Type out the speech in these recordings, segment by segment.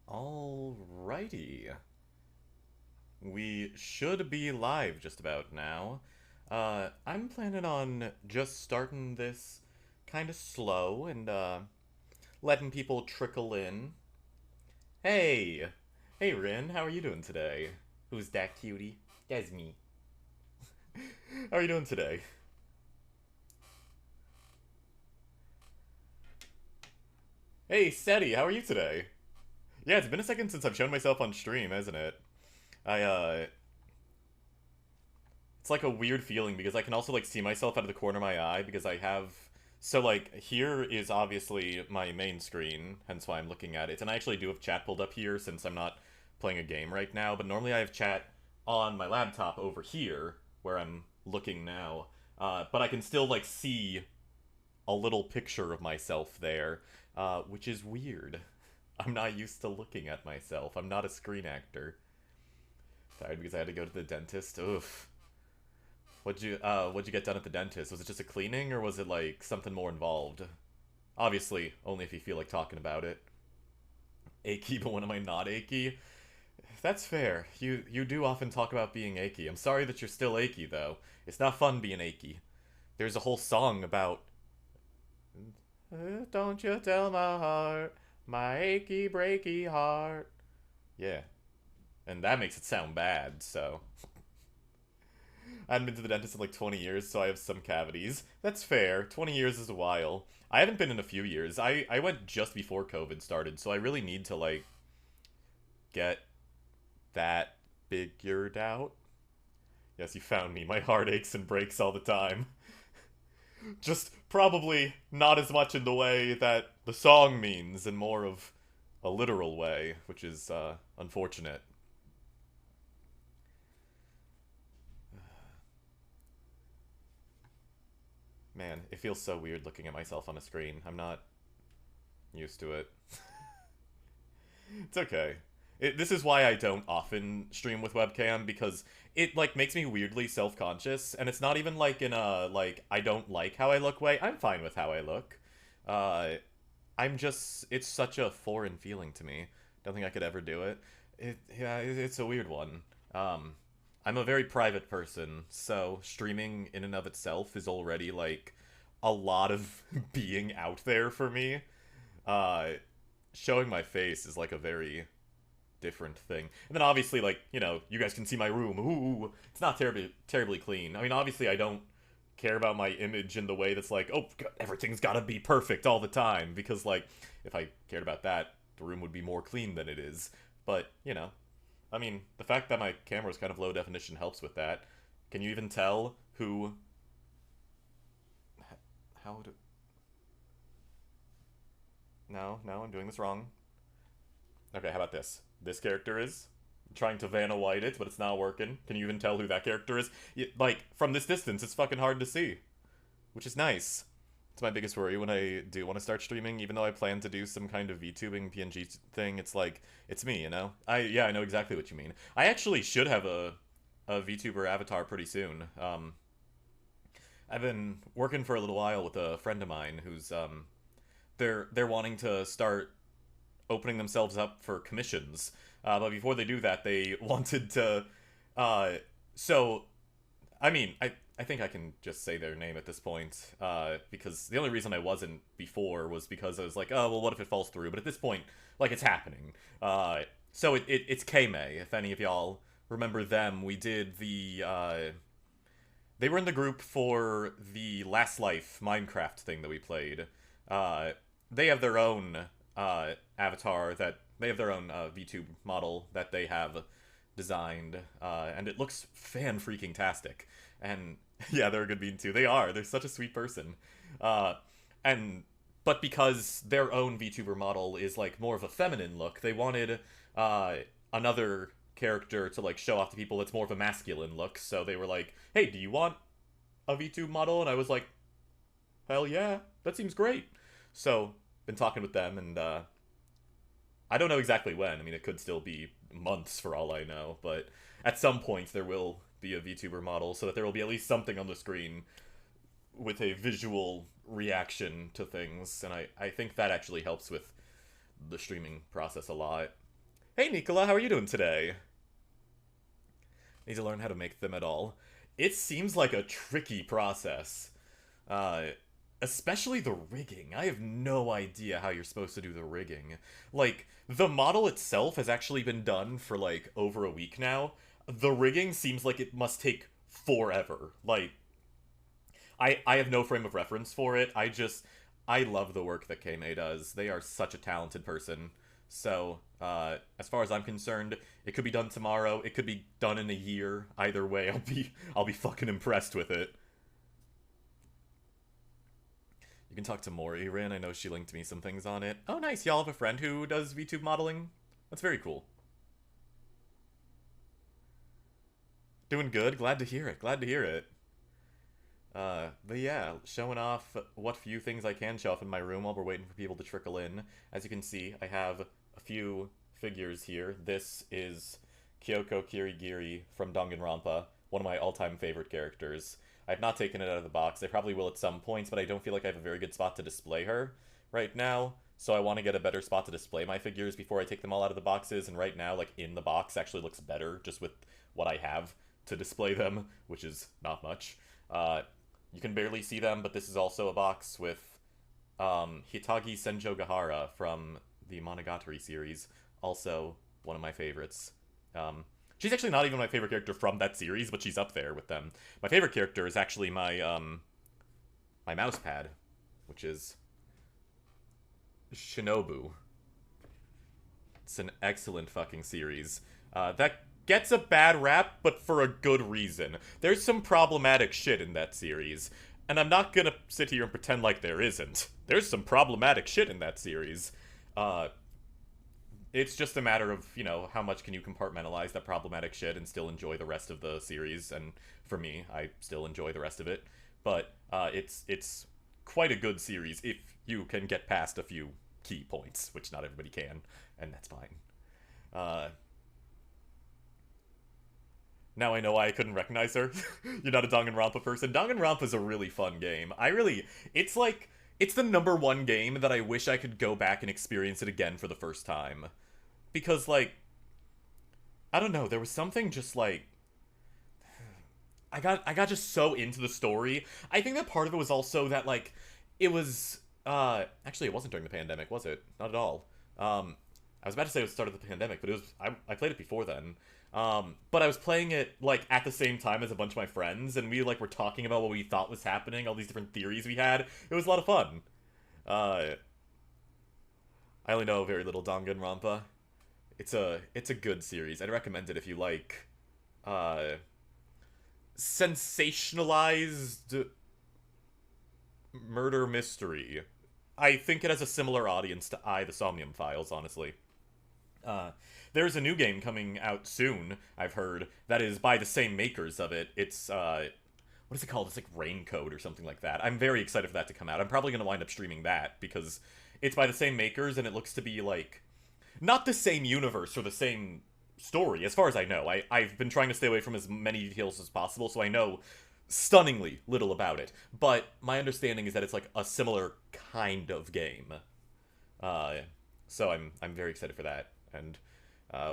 Alrighty. We should be live just about now. I'm planning on just starting this kind of slow and letting people trickle in. Hey! Hey, Rin, how are you doing today? Who's that cutie? That's me. How are you doing today? Hey, Seti, how are you today? Yeah, it's been a second since I've shown myself on stream, hasn't it? I It's like a weird feeling because I can also like see myself out of the corner of my eye because I have so like here is obviously my main screen, hence why I'm looking at it. And I actually do have chat pulled up here since I'm not playing a game right now, but normally I have chat on my laptop over here where I'm looking now. But I can still like see a little picture of myself there, which is weird. I'm not used to looking at myself. I'm not a screen actor. Tired because I had to go to the dentist. Oof. What'd you get done at the dentist? Was it just a cleaning or was it like something more involved? Obviously, only if you feel like talking about it. Achy, but when am I not achy? That's fair. You do often talk about being achy. I'm sorry that you're still achy though. It's not fun being achy. There's a whole song about don't you tell my heart, my achy breaky heart. Yeah, and that makes it sound bad, so I haven't been to the dentist in like 20 years, so I have some cavities. That's fair. 20 years is a while. I haven't been in a few years. I went just before COVID started, so I really need to like get that figured out. Yes, you found me. My heart aches and breaks all the time. Just probably not as much in the way that the song means, and more of a literal way, which is unfortunate. Man, it feels so weird looking at myself on a screen. I'm not used to it. It's okay. This is why I don't often stream with webcam because it like makes me weirdly self-conscious, and it's not even like in a like I don't like how I look way. I'm fine with how I look. Uh, I'm just it's such a foreign feeling to me. Don't think I could ever do it. It's a weird one. Um, I'm a very private person, so streaming in and of itself is already like a lot of being out there for me. Uh, Showing my face is like a very different thing. And then obviously, like you guys can see my room. Ooh, it's not terribly clean. I mean, obviously, I don't care about my image in the way that's like, oh, God, everything's got to be perfect all the time. Because like, if I cared about that, the room would be more clean than it is. But I mean, the fact that my camera is kind of low definition helps with that. Can you even tell who? How do? No, no, I'm doing this wrong. Okay, how about this? This character is trying to Vanna White it, but it's not working. Can you even tell who that character is? Like from this distance, it's fucking hard to see, which is nice. It's my biggest worry when I do want to start streaming. Even though I plan to do some kind of VTubing PNG thing, it's like it's me, you know. I know exactly what you mean. I actually should have a VTuber avatar pretty soon. I've been working for a little while with a friend of mine who's they're wanting to start opening themselves up for commissions. But before they do that, they wanted to. Uh, so, I mean, I think I can just say their name at this point because the only reason I wasn't before was because I was like, oh, well, what if it falls through? But at this point, like, it's happening. It's K-May, if any of y'all remember them. We did the. They were in the group for the Last Life Minecraft thing that we played. Uh, they have their own avatar that they have their own VTube model that they have designed, and it looks fan freaking tastic. And yeah, they're a good bean too. They are. They're such a sweet person. Uh, and but because their own VTuber model is like more of a feminine look, they wanted uh, another character to like show off to people that's more of a masculine look. So they were like, "Hey, do you want a VTube model?" And I was like, "Hell yeah, that seems great." So been talking with them, and I don't know exactly when. I mean, it could still be months for all I know, but at some point there will be a VTuber model so that there will be at least something on the screen with a visual reaction to things, and I think that actually helps with the streaming process a lot. Hey Nicola, how are you doing today? Need to learn how to make them at all. It seems like a tricky process. Uh, Especially the rigging. I have no idea how you're supposed to do the rigging. Like, the model itself has actually been done for, like, over a week now. The rigging seems like it must take forever. Like, I have no frame of reference for it. I love the work that K-May does. They are such a talented person. So, as far as I'm concerned, it could be done tomorrow. It could be done in a year. Either way, I'll be fucking impressed with it. You can talk to Mori, Rin. I know she linked me some things on it. Oh, nice. Y'all have a friend who does VTube modeling? That's very cool. Doing good. Glad to hear it. Glad to hear it. But yeah, showing off what few things I can show off in my room while we're waiting for people to trickle in. As you can see, I have a few figures here. This is Kyoko Kirigiri from Danganronpa, one of my all-time favorite characters. I've not taken it out of the box. I probably will at some points, but I don't feel like I have a very good spot to display her right now. So I want to get a better spot to display my figures before I take them all out of the boxes. And right now, like, in the box actually looks better just with what I have to display them, which is not much. You can barely see them, but this is also a box with Hitagi Senjo Gahara from the Monogatari series, also one of my favorites. She's actually not even my favorite character from that series, but she's up there with them. My favorite character is actually my mouse pad, which is Shinobu. It's an excellent fucking series. That gets a bad rap, but for a good reason. There's some problematic shit in that series, and I'm not gonna sit here and pretend like there isn't. There's some problematic shit in that series. It's just a matter of, you know, how much can you compartmentalize that problematic shit and still enjoy the rest of the series, and for me, I still enjoy the rest of it. But it's quite a good series if you can get past a few key points, which not everybody can, and that's fine. Uh, Now I know why I couldn't recognize her. You're not a Danganronpa person. Danganronpa's a really fun game. It's like, it's the number one game that I wish I could go back and experience it again for the first time. Because, like, I don't know, there was something just like, I got just so into the story. I think that part of it was also that, like, it was, actually it wasn't during the pandemic, was it? Not at all. I was about to say it was the start of the pandemic, but I played it before then. But I was playing it, like, at the same time as a bunch of my friends, and we, like, were talking about what we thought was happening, all these different theories we had. It was a lot of fun. Uh, I only know very little Danganronpa. It's a good series. I'd recommend it if you like, uh, sensationalized murder mystery. I think it has a similar audience to the Somnium Files, honestly. Uh, there's a new game coming out soon, I've heard, that is by the same makers of it. It's, what is it called? It's like Raincoat or something like that. I'm very excited for that to come out. I'm probably going to wind up streaming that, because it's by the same makers, and it looks to be, like, not the same universe or the same story, as far as I know. I've been trying to stay away from as many details as possible, so I know stunningly little about it. But my understanding is that it's, like, a similar kind of game. Uh, so I'm very excited for that, and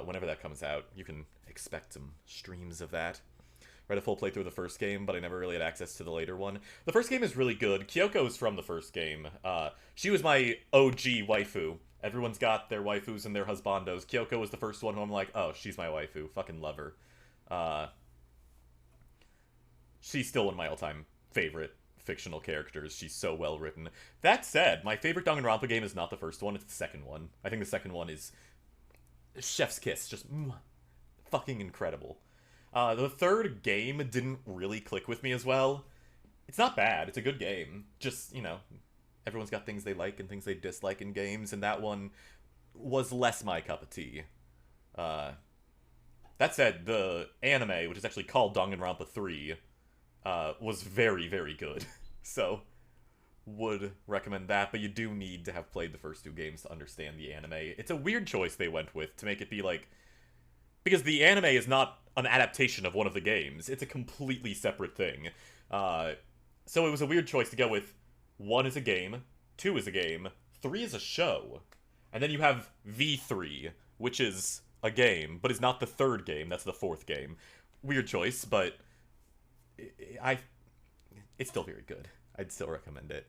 whenever that comes out, you can expect some streams of that. Read a full playthrough of the first game, but I never really had access to the later one. The first game is really good. Kyoko's from the first game. She was my OG waifu. Everyone's got their waifus and their husbandos. Kyoko was the first one who I'm like, oh, she's my waifu. Fucking love her. Uh, she's still one of my all-time favorite fictional characters. She's so well written. That said, my favorite Danganronpa game is not the first one, it's the second one. I think the second one is chef's kiss. Just fucking incredible. The third game didn't really click with me as well. It's not bad. It's a good game. Just, you know, everyone's got things they like and things they dislike in games, and that one was less my cup of tea. That said, the anime, which is actually called Danganronpa 3, was very, very good. So, would recommend that, but you do need to have played the first two games to understand the anime. It's a weird choice they went with to make it be like... Because the anime is not an adaptation of one of the games. It's a completely separate thing. So it was a weird choice to go with 1 is a game, 2 is a game, 3 is a show. And then you have V3, which is a game, but is not the third game. That's the fourth game. Weird choice, but I it's still very good. I'd still recommend it.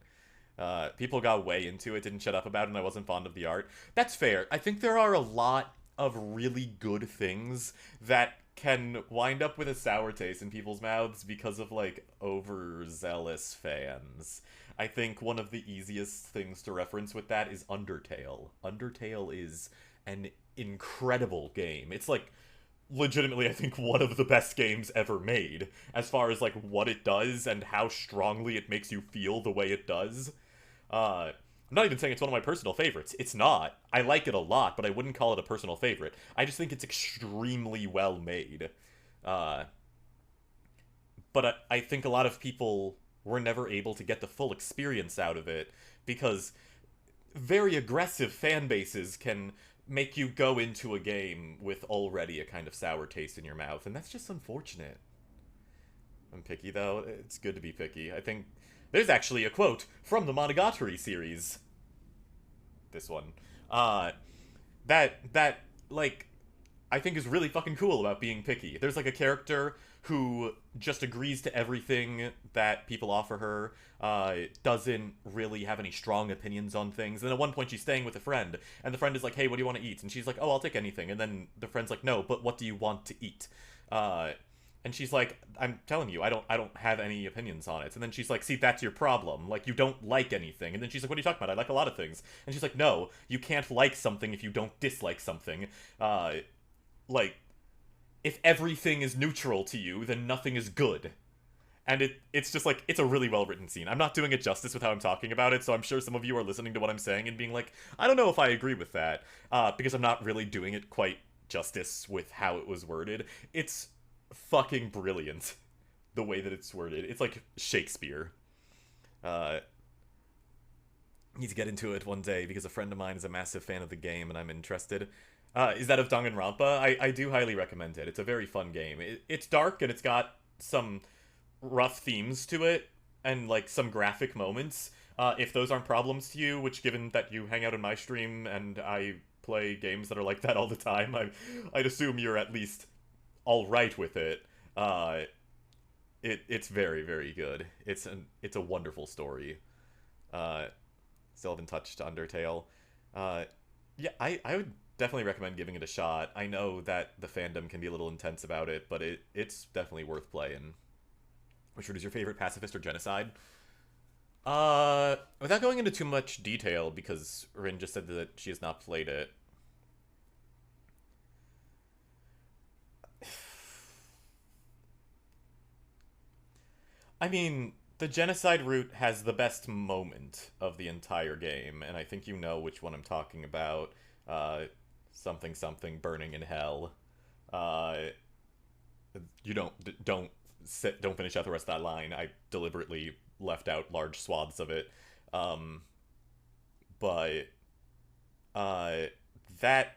People got way into it, didn't shut up about it, and I wasn't fond of the art. That's fair. I think there are a lot of really good things that can wind up with a sour taste in people's mouths because of, like, overzealous fans. I think one of the easiest things to reference with that is Undertale. Undertale is an incredible game. It's, like, legitimately, I think, one of the best games ever made, as far as, like, what it does and how strongly it makes you feel the way it does. I'm not even saying it's one of my personal favorites. It's not. I like it a lot, but I wouldn't call it a personal favorite. I just think it's extremely well made. But I think a lot of people were never able to get the full experience out of it, because very aggressive fan bases can make you go into a game with already a kind of sour taste in your mouth, and that's just unfortunate. I'm picky, though. It's good to be picky. I think there's actually a quote from the Monogatari series. This one. That, like, I think is really fucking cool about being picky. There's, like, a character who just agrees to everything that people offer her, doesn't really have any strong opinions on things, and then at one point she's staying with a friend, and the friend is like, hey, what do you want to eat? And she's like, oh, I'll take anything, and then the friend's like, no, but what do you want to eat? And she's like, I'm telling you, I don't have any opinions on it. And then she's like, see, that's your problem. Like, you don't like anything. And then she's like, what are you talking about? I like a lot of things. And she's like, no, you can't like something if you don't dislike something. Like, if everything is neutral to you, then nothing is good. And it's just like, it's a really well-written scene. I'm not doing it justice with how I'm talking about it, so I'm sure some of you are listening to what I'm saying and being like, I don't know if I agree with that, because I'm not really doing it quite justice with how it was worded. It's fucking brilliant, the way that it's worded. It's like Shakespeare. Need to get into it one day, because a friend of mine is a massive fan of the game, and I'm interested. Is that of Danganronpa? I do highly recommend it. It's a very fun game. It's dark, and it's got some rough themes to it, and, like, some graphic moments. If those aren't problems to you, which, given that you hang out in my stream, and I play games that are like that all the time, I'd assume you're at least alright with it. It's very, very good. It's a wonderful story. Still haven't touched Undertale. Yeah, I would definitely recommend giving it a shot. I know that the fandom can be a little intense about it, but it's definitely worth playing. Which one is your favorite, pacifist or genocide? Without going into too much detail, because Rin just said that she has not played it. I mean, the genocide route has the best moment of the entire game, and I think you know which one I'm talking about. Something something burning in hell. You don't finish out the rest of that line. I deliberately left out large swaths of it. But that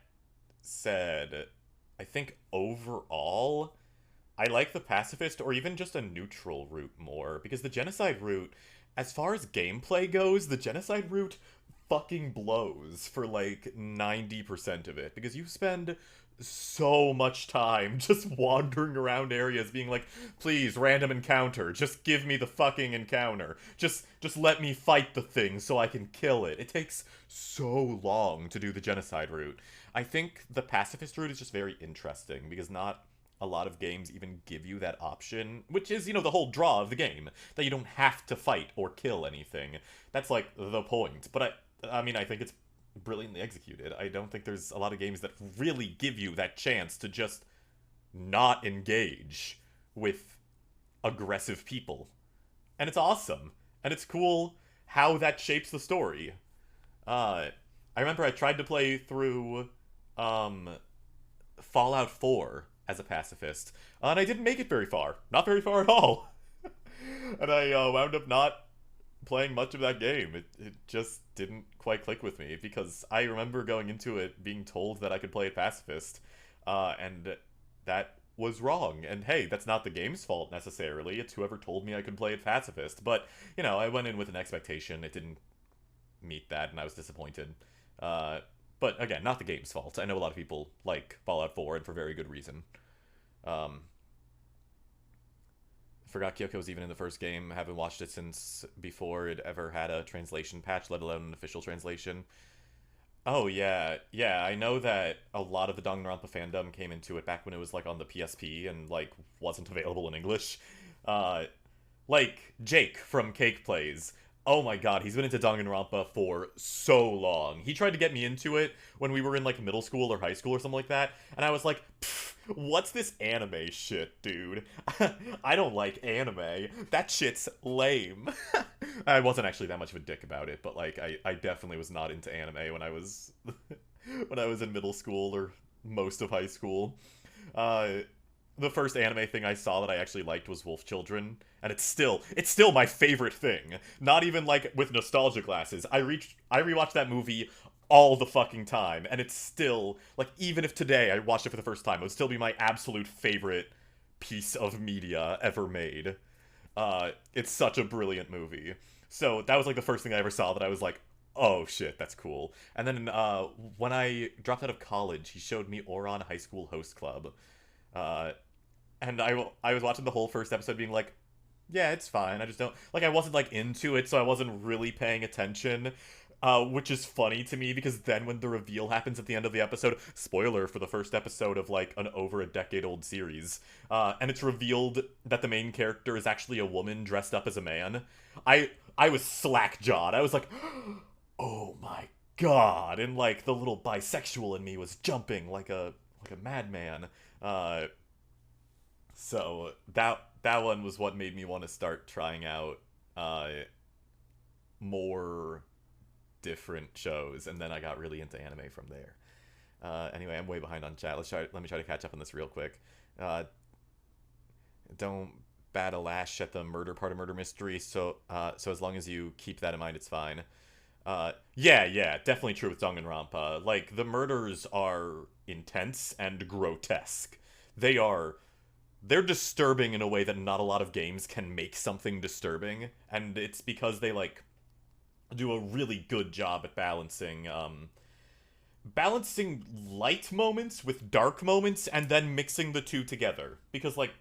said, I think overall, I like the pacifist or even just a neutral route more, because the genocide route, as far as gameplay goes, the genocide route fucking blows for like 90% of it, because you spend so much time just wandering around areas being like, please, random encounter, just give me the fucking encounter, just let me fight the thing so I can kill it. It takes so long to do the genocide route. I think the pacifist route is just very interesting, because not a lot of games even give you that option, which is, you know, the whole draw of the game, that you don't have to fight or kill anything. That's like the point. But I mean, I think it's brilliantly executed. I don't think there's a lot of games that really give you that chance to just not engage with aggressive people. And it's awesome. And it's cool how that shapes the story. I remember I tried to play through Fallout 4 as a pacifist, and I didn't make it very far. Not very far at all. And I wound up not playing much of that game. It just didn't quite click with me, because I remember going into it being told that I could play it pacifist, and that was wrong. And hey, that's not the game's fault necessarily. It's whoever told me I could play it pacifist. But, you know, I went in with an expectation. It didn't meet that, and I was disappointed. But But again, not the game's fault. I know a lot of people like Fallout 4, and for very good reason. Um, Forgot Kyoko was even in the first game. Haven't watched it since before it ever had a translation patch, let alone an official translation. Oh yeah, yeah. I know that a lot of the Danganronpa fandom came into it back when it was like on the PSP and like wasn't available in English. Uh, like Jake from Cake Plays. Oh my god, he's been into Danganronpa for so long. He tried to get me into it when we were in like middle school or high school or something like that, and I was like, what's this anime shit, dude? I don't like anime. That shit's lame. I wasn't actually that much of a dick about it, but like I definitely was not into anime when I was when I was in middle school or most of high school. Uh the first anime thing I saw that I actually liked was Wolf Children, and it's still my favorite thing. Not even like with nostalgia glasses. I rewatched that movie all the fucking time, and it's still like, even if today I watched it for the first time, it would still be my absolute favorite piece of media ever made. It's such a brilliant movie. So that was like the first thing I ever saw that I was like, oh shit, that's cool. And then when I dropped out of college, he showed me Oron High School Host Club. Uh, and I was watching the whole first episode being like, yeah, it's fine. I just don't like, I wasn't like into it, so I wasn't really paying attention. Which is funny to me because then when the reveal happens at the end of the episode, spoiler for the first episode of like an over a decade old series, and it's revealed that the main character is actually a woman dressed up as a man. I was slack-jawed. I was like, oh my god, and like the little bisexual in me was jumping like a madman. So that one was what made me want to start trying out more different shows, and then I got really into anime from there. Anyway, I'm way behind on chat. Let me try to catch up on this real quick. Don't bat a lash at the murder part of Murder Mystery, so as long as you keep that in mind, it's fine. Yeah, definitely true with Danganronpa. Like, the murders are intense and grotesque. They're disturbing in a way that not a lot of games can make something disturbing, and it's because they, like, do a really good job at balancing light moments with dark moments and then mixing the two together. Because, like,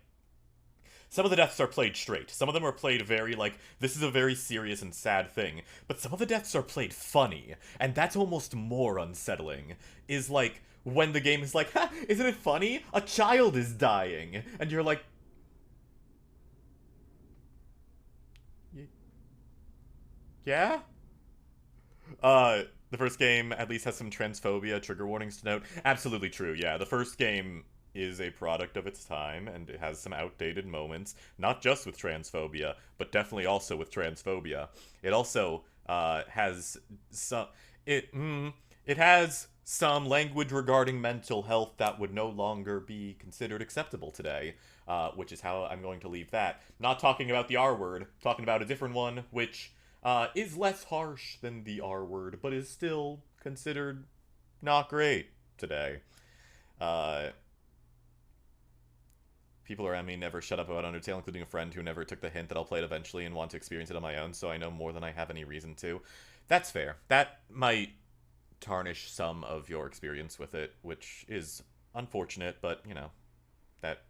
some of the deaths are played straight. Some of them are played very, like, this is a very serious and sad thing. But some of the deaths are played funny, and that's almost more unsettling. Is, like, when the game is like, ha, isn't it funny? A child is dying. And you're like, yeah? The first game at least has some transphobia trigger warnings to note. Absolutely true, yeah. The first game is a product of its time, and it has some outdated moments, not just with transphobia, but definitely also with transphobia. It also has some it has some language regarding mental health that would no longer be considered acceptable today, which is how I'm going to leave that. Not talking about the R word, talking about a different one, which is less harsh than the R word, but is still considered not great today. People around me never shut up about Undertale, including a friend who never took the hint that I'll play it eventually and want to experience it on my own, so I know more than I have any reason to. That's fair. That might tarnish some of your experience with it, which is unfortunate, but, you know, that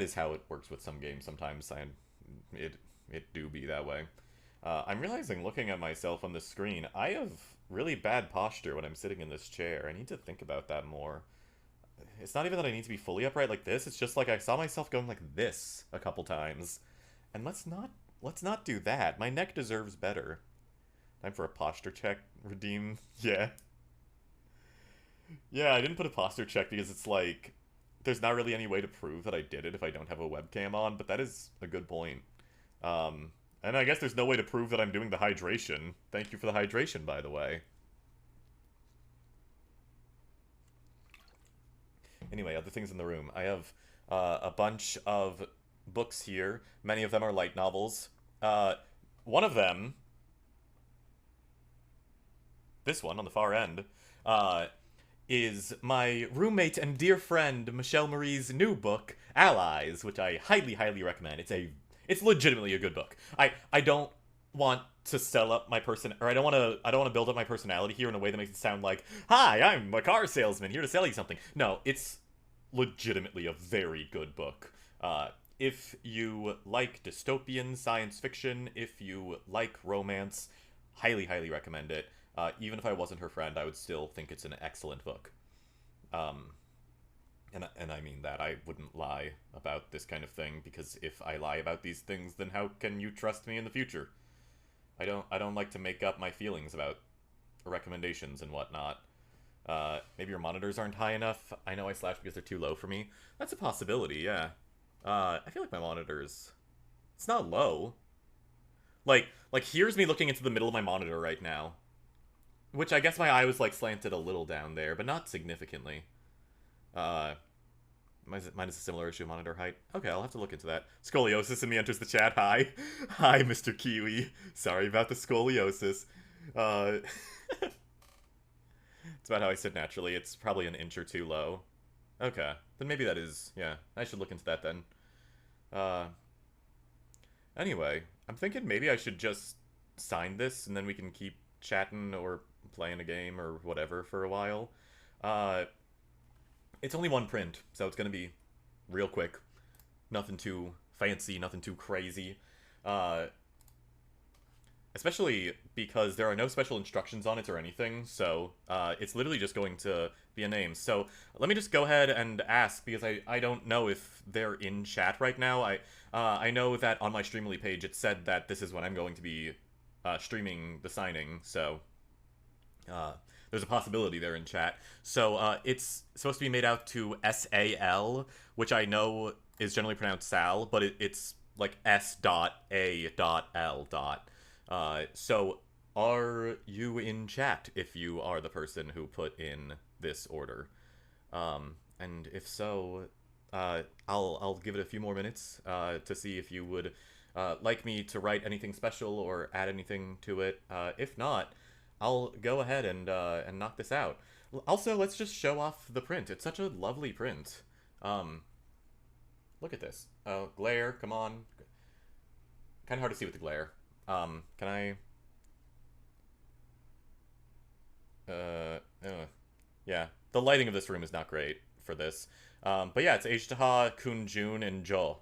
is how it works with some games sometimes, and it do be that way. I'm realizing, looking at myself on the screen, I have really bad posture when I'm sitting in this chair. I need to think about that more. It's not even that I need to be fully upright like this, it's just like I saw myself going like this a couple times. And let's not do that. My neck deserves better. Time for a posture check. Redeem. Yeah. Yeah, I didn't put a posture check because it's like, there's not really any way to prove that I did it if I don't have a webcam on, but that is a good point. And I guess there's no way to prove that I'm doing the hydration. Thank you for the hydration, by the way. Anyway, other things in the room. I have a bunch of books here. Many of them are light novels. One of them, this one on the far end, is my roommate and dear friend Michelle Marie's new book, Allies, which I highly, highly recommend. It's legitimately a good book. I don't want to sell up my person, or I don't want to build up my personality here in a way that makes it sound like, "Hi, I'm a car salesman here to sell you something." No, it's legitimately a very good book. If you like dystopian science fiction, if you like romance, highly, highly recommend it. Even if I wasn't her friend, I would still think it's an excellent book. Um, and I mean that. I wouldn't lie about this kind of thing, because if I lie about these things, then how can you trust me in the future? I don't like to make up my feelings about recommendations and whatnot. Maybe your monitors aren't high enough. I know I slashed because they're too low for me. That's a possibility, yeah. I feel like my monitors... It's not low. Like here's me looking into the middle of my monitor right now. Which I guess my eye was, like, slanted a little down there, but not significantly. Uh, mine is a similar issue of monitor height. Okay, I'll have to look into that. Scoliosis in me enters the chat. Hi. Hi, Mr. Kiwi. Sorry about the scoliosis. Uh... It's about how I sit naturally. It's probably an inch or two low. Okay. Then maybe that is... Yeah, I should look into that then. Uh... Anyway, I'm thinking maybe I should just sign this, and then we can keep chatting or playing a game or whatever for a while. It's only one print, so it's gonna be real quick. Nothing too fancy, nothing too crazy. Especially because there are no special instructions on it or anything, so it's literally just going to be a name. So let me just go ahead and ask, because I don't know if they're in chat right now. I know that on my Streamily page it said that this is when I'm going to be streaming the signing, so there's a possibility they're in chat. So it's supposed to be made out to S-A-L, which I know is generally pronounced Sal, but it's like S.A.L. So are you in chat if you are the person who put in this order? And if so, I'll give it a few more minutes to see if you would like me to write anything special or add anything to it. If not, I'll go ahead and knock this out. Also, let's just show off the print. It's such a lovely print. Look at this. Oh, glare, come on. Kind of hard to see with the glare. Can I... yeah, the lighting of this room is not great for this. But yeah, it's Ejtaha, Kunjun, and Jo,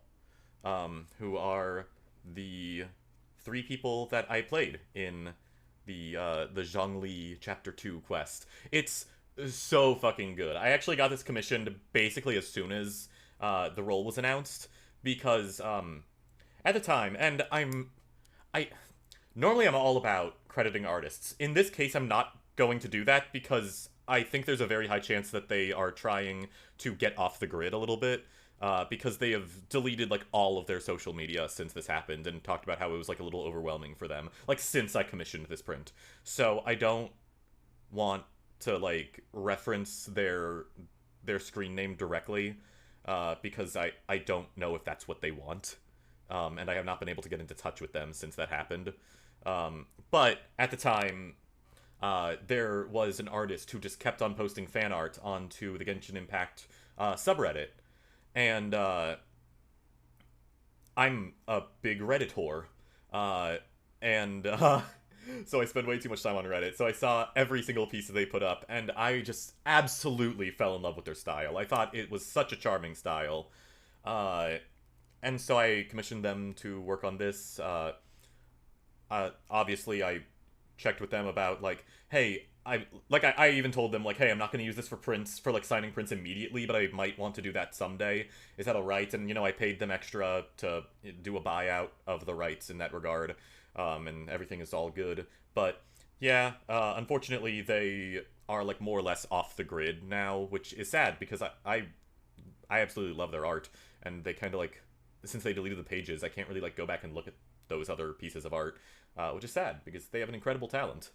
who are the 3 people that I played in the Zhongli Chapter 2 quest. It's so fucking good. I actually got this commissioned basically as soon as the role was announced, because at the time, and normally I'm all about crediting artists. In this case, I'm not going to do that, because I think there's a very high chance that they are trying to get off the grid a little bit, because they have deleted, like, all of their social media since this happened, and talked about how it was, like, a little overwhelming for them, like, since I commissioned this print. So I don't want to, like, reference their screen name directly, because I don't know if that's what they want. And I have not been able to get into touch with them since that happened. But at the time, there was an artist who just kept on posting fan art onto the Genshin Impact subreddit. And I'm a big Reddit whore. So I spend way too much time on Reddit. So I saw every single piece that they put up, and I just absolutely fell in love with their style. I thought it was such a charming style. And so I commissioned them to work on this. Obviously, I checked with them about, like, hey, I even told them, like, hey, I'm not going to use this for prints, for, like, signing prints immediately, but I might want to do that someday. Is that alright? And, you know, I paid them extra to do a buyout of the rights in that regard, and everything is all good. But, yeah, unfortunately, they are, like, more or less off the grid now, which is sad, because I absolutely love their art, and they kind of, like, since they deleted the pages, I can't really, like, go back and look at those other pieces of art, which is sad, because they have an incredible talent.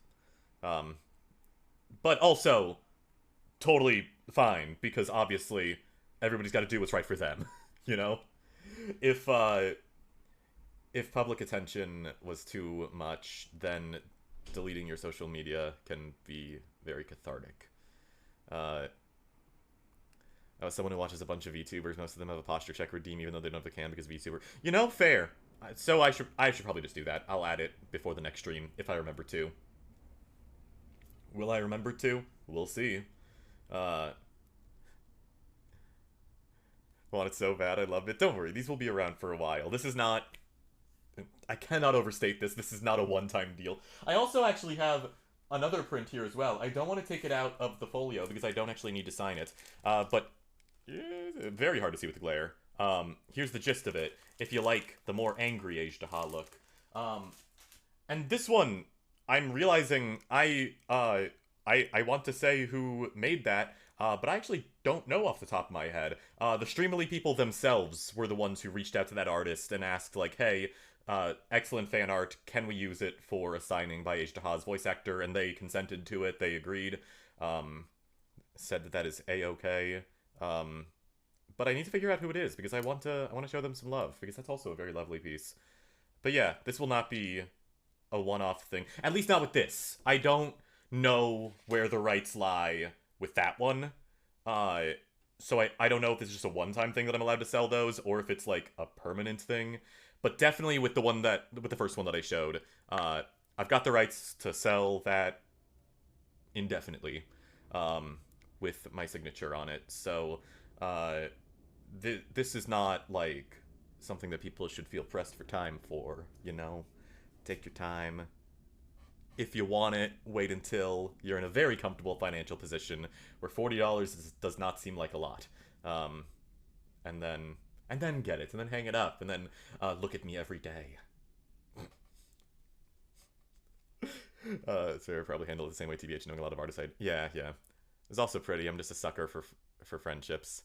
But also, totally fine, because obviously, everybody's got to do what's right for them, you know? If public attention was too much, then deleting your social media can be very cathartic. As someone who watches a bunch of VTubers, most of them have a posture check redeem, even though they don't have the cam because VTuber. You know, fair. So I should probably just do that. I'll add it before the next stream if I remember to. Will I remember to? We'll see. Uh, want it so bad. I love it. Don't worry, these will be around for a while. This is not. I cannot overstate this. This is not a one-time deal. I also actually have another print here as well. I don't want to take it out of the folio because I don't actually need to sign it. But yeah, very hard to see with the glare. Here's the gist of it. If you like the more angry Age-Daha look. And this one, I'm realizing I want to say who made that, but I actually don't know off the top of my head. The Streamily people themselves were the ones who reached out to that artist and asked, like, hey, excellent fan art, can we use it for a signing by Age-Daha's voice actor? And they consented to it, they agreed. Said that that is A-okay. But I need to figure out who it is, because I want to show them some love, because that's also a very lovely piece. But yeah, this will not be a one-off thing. At least not with this. I don't know where the rights lie with that one. So I don't know if this is just a one-time thing that I'm allowed to sell those, or if it's like a permanent thing. But definitely with the first one that I showed, I've got the rights to sell that indefinitely, with my signature on it. So, this is not like something that people should feel pressed for time for, you know? Take your time. If you want it, wait until you're in a very comfortable financial position where $40 does not seem like a lot. And then get it, and then hang it up, and then look at me every day. Sarah probably handled it the same way TBH, knowing a lot of artists. Yeah. It's also pretty. I'm just a sucker for friendships.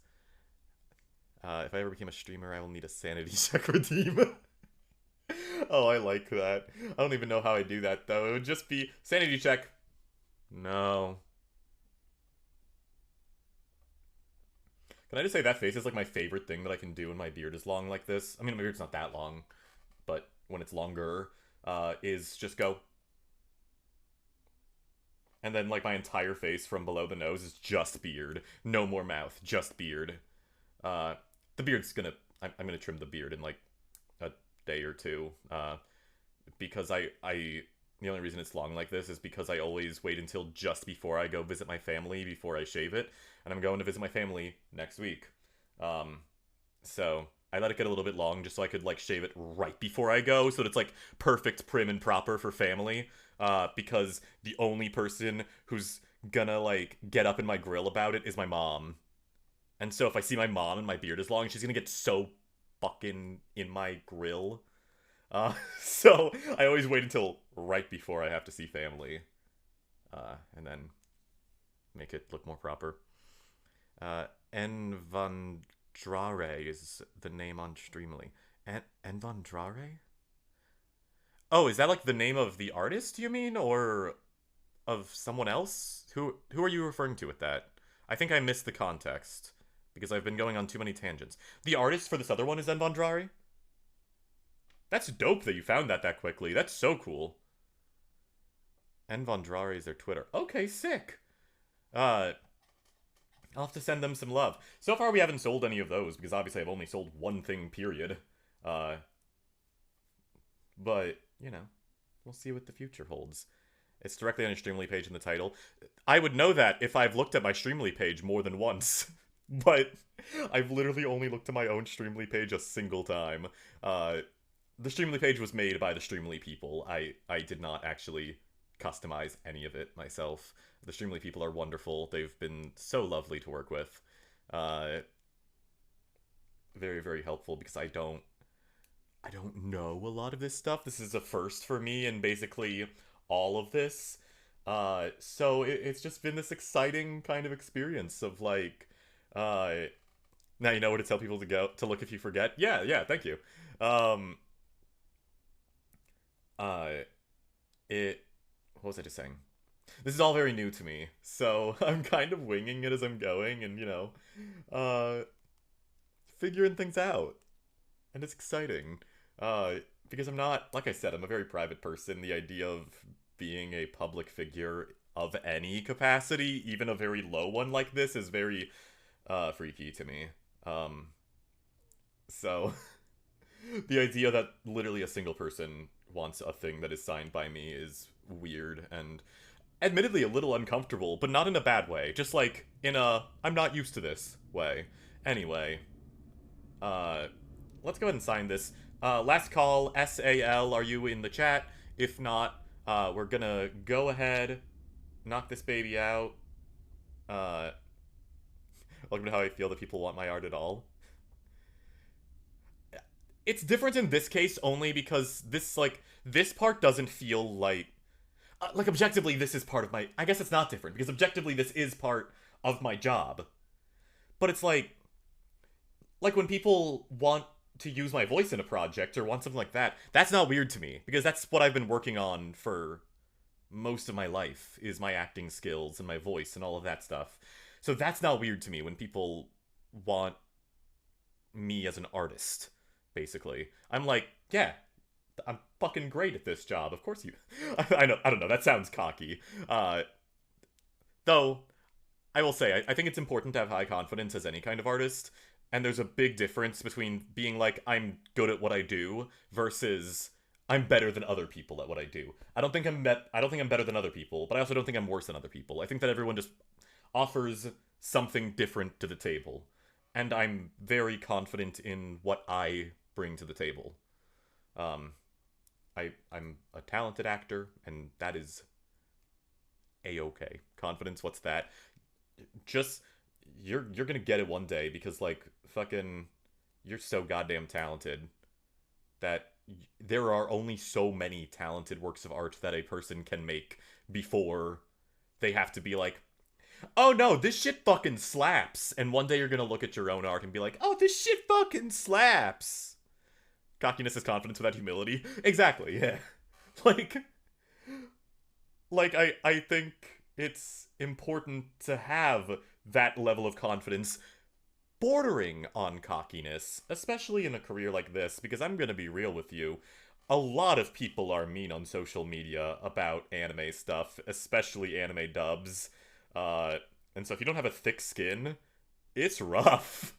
If I ever became a streamer, I will need a sanity check redeem. Oh, I like that. I don't even know how I do that, though. It would just be sanity check. No. Can I just say that face is like my favorite thing that I can do when my beard is long like this? I mean, my beard's not that long, but when it's longer, is just go. And then, like, my entire face from below the nose is just beard. No more mouth, just beard. The beard's gonna... I'm gonna trim the beard in, like, a day or two. Because the only reason it's long like this is because I always wait until just before I go visit my family before I shave it. And I'm going to visit my family next week. So I let it get a little bit long just so I could, like, shave it right before I go, so that it's, like, perfect, prim, and proper for family. Because the only person who's gonna, like, get up in my grill about it is my mom. And so if I see my mom and my beard is long, she's gonna get so fucking in my grill. So I always wait until right before I have to see family. And then make it look more proper. Envandrare is the name on Streamily. Envandrare? Oh, is that like the name of the artist, you mean? Or of someone else? Who are you referring to with that? I think I missed the context, because I've been going on too many tangents. The artist for this other one is Envandrare? That's dope that you found that quickly. That's so cool. Envandrare is their Twitter. Okay, sick. I'll have to send them some love. So far we haven't sold any of those, because obviously I've only sold one thing, period. But, you know, we'll see what the future holds. It's directly on your Streamily page in the title. I would know that if I've looked at my Streamily page more than once. But I've literally only looked at my own Streamily page a single time. The Streamily page was made by the Streamily people. I did not actually customize any of it myself. The Streamily people are wonderful. They've been so lovely to work with. Very, very helpful, because I don't know a lot of this stuff. This is a first for me, and basically all of this. So it's just been this exciting kind of experience of, like, now you know where to tell people to look if you forget. Yeah, thank you. What was I just saying? This is all very new to me, so I'm kind of winging it as I'm going, and, you know, figuring things out. And it's exciting. Because I'm not, like I said, I'm a very private person. The idea of being a public figure of any capacity, even a very low one like this, is very, freaky to me. So, The idea that literally a single person wants a thing that is signed by me is weird and admittedly a little uncomfortable, but not in a bad way. Just like in a I'm not used to this way. Anyway, uh let's go ahead and sign this. Last call, SAL, are you in the chat? If not, we're gonna go ahead, knock this baby out. Uh Welcome to how I feel that people want my art at all. It's different in this case only because this part doesn't feel like objectively this is part of my, I guess it's not different because objectively this is part of my job. But it's like when people want to use my voice in a project or want something like that, that's not weird to me because that's what I've been working on for most of my life, is my acting skills and my voice and all of that stuff. So that's not weird to me when people want me as an artist, basically. I'm like, yeah, I'm fucking great at this job. Of course you. I know. I don't know. That sounds cocky. Though, I will say, I think it's important to have high confidence as any kind of artist. And there's a big difference between being like, I'm good at what I do versus I'm better than other people at what I do. I don't think I'm better than other people, but I also don't think I'm worse than other people. I think that everyone just offers something different to the table. And I'm very confident in what I bring to the table. I'm a talented actor, and that is a-okay. Confidence, what's that? Just you're gonna get it one day because like fucking you're so goddamn talented that there are only so many talented works of art that a person can make before they have to be like, oh no, this shit fucking slaps. And one day you're gonna look at your own art and be like, oh, this shit fucking slaps. Cockiness is confidence without humility. Exactly, yeah. Like, I think it's important to have that level of confidence bordering on cockiness, especially in a career like this, because I'm gonna be real with you. A lot of people are mean on social media about anime stuff, especially anime dubs. And so if you don't have a thick skin, it's rough.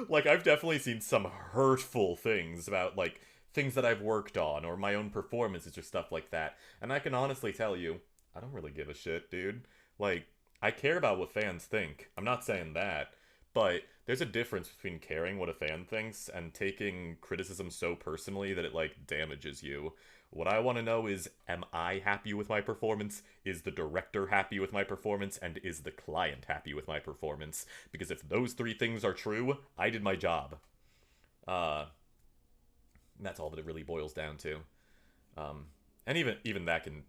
Like, I've definitely seen some hurtful things about, like, things that I've worked on, or my own performances, or stuff like that. And I can honestly tell you, I don't really give a shit, dude. Like, I care about what fans think. I'm not saying that. But there's a difference between caring what a fan thinks and taking criticism so personally that it, like, damages you. What I want to know is, am I happy with my performance? Is the director happy with my performance? And is the client happy with my performance? Because if those three things are true, I did my job. That's all that it really boils down to. And even that can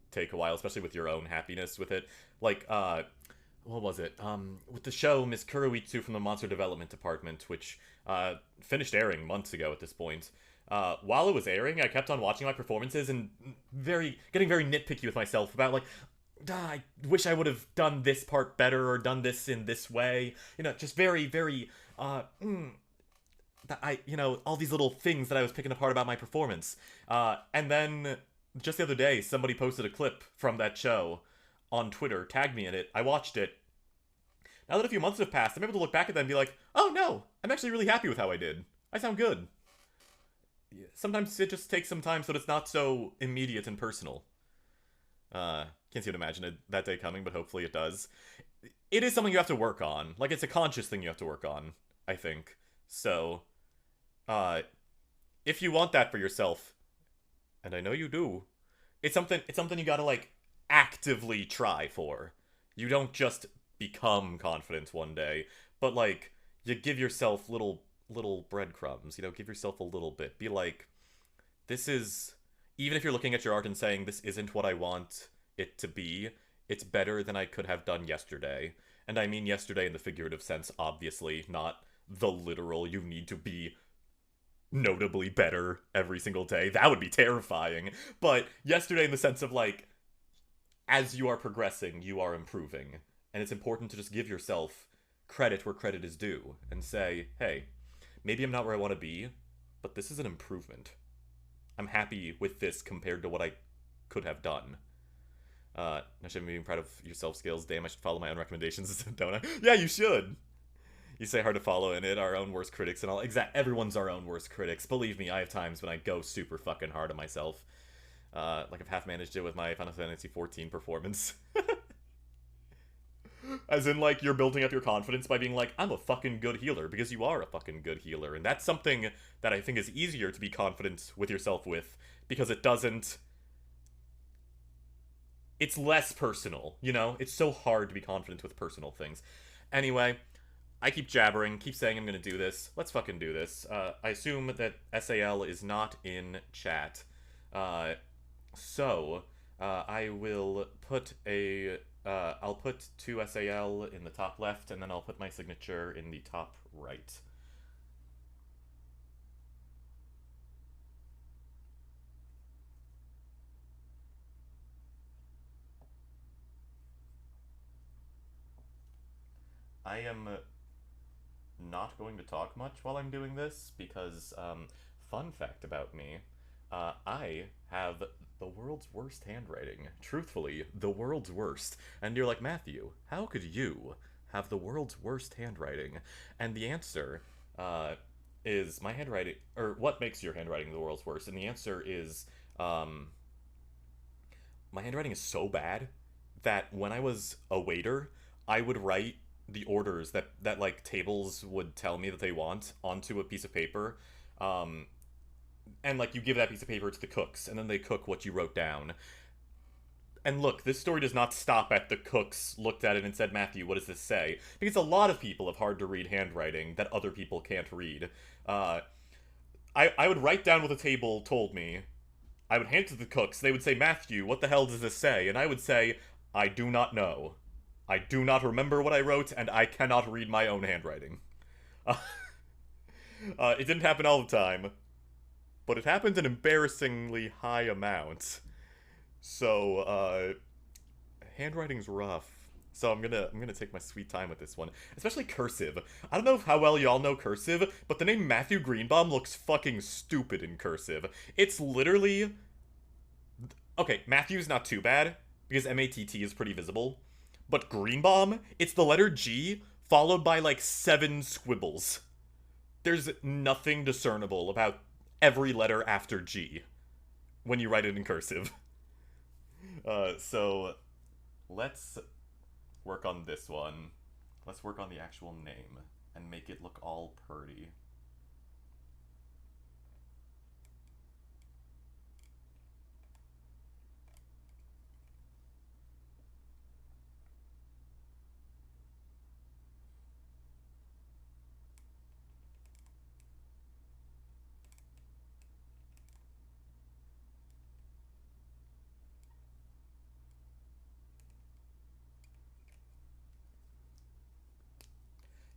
take a while, especially with your own happiness with it. Like, what was it? With the show Miss Kuroitsu from the Monster Development Department, which finished airing months ago at this point. While it was airing, I kept on watching my performances and getting very nitpicky with myself about like, I wish I would have done this part better or done this in this way. You know, just very, all these little things that I was picking apart about my performance. And then just the other day, somebody posted a clip from that show on Twitter, tagged me in it. I watched it. Now that a few months have passed, I'm able to look back at that and be like, oh no, I'm actually really happy with how I did. I sound good. Sometimes it just takes some time so that it's not so immediate and personal. Can't seem to imagine that day coming, but hopefully it does. It is something you have to work on. Like, it's a conscious thing you have to work on, I think. So, if you want that for yourself, and I know you do, it's something you gotta, like, actively try for. You don't just become confident one day, but, like, you give yourself little breadcrumbs, give yourself a little bit. Be like, this is, even if you're looking at your art and saying, this isn't what I want it to be, it's better than I could have done yesterday. And I mean yesterday in the figurative sense, obviously, not the literal, you need to be notably better every single day. That would be terrifying. But yesterday in the sense of, like, as you are progressing, you are improving. And it's important to just give yourself credit where credit is due and say, hey, maybe I'm not where I want to be, but this is an improvement. I'm happy with this compared to what I could have done. I should be proud of yourself skills. Damn, I should follow my own recommendations, don't I? Yeah, you should. You say hard to follow in it, our own worst critics and all. Everyone's our own worst critics. Believe me, I have times when I go super fucking hard on myself. Like I've half managed it with my Final Fantasy XIV performance. As in, like, you're building up your confidence by being like, I'm a fucking good healer, because you are a fucking good healer. And that's something that I think is easier to be confident with yourself with, because it doesn't... It's less personal, you know? It's so hard to be confident with personal things. Anyway, I keep jabbering, keep saying I'm gonna do this. Let's fucking do this. I assume that SAL is not in chat. I will put I'll put 2 SAL in the top left, and then I'll put my signature in the top right. I am not going to talk much while I'm doing this because, fun fact about me, I have the world's worst handwriting. Truthfully, the world's worst. And you're like, Matthew, how could you have the world's worst handwriting? And the answer, is my handwriting, or what makes your handwriting the world's worst? And the answer is, my handwriting is so bad that when I was a waiter, I would write the orders that like tables would tell me that they want onto a piece of paper. Um, and like you give that piece of paper to the cooks, and then they cook what you wrote down. And look, this story does not stop at the cooks looked at it and said, Matthew, what does this say? Because a lot of people have hard to read handwriting that other people can't read. Uh, I would write down what the table told me. I would hand it to the cooks. They would say, Matthew, what the hell does this say? And I would say, I do not know. I do not remember what I wrote, and I cannot read my own handwriting. Uh, it didn't happen all the time, but it happened an embarrassingly high amount. So, handwriting's rough. So I'm gonna take my sweet time with this one, especially cursive. I don't know how well y'all know cursive, but the name Matthew Greenbaum looks fucking stupid in cursive. It's literally okay. Matthew's not too bad because MATT is pretty visible, but Greenbaum, it's the letter G followed by like 7 squibbles. There's nothing discernible about every letter after G when you write it in cursive. So let's work on this one. Let's work on the actual name and make it look all purty.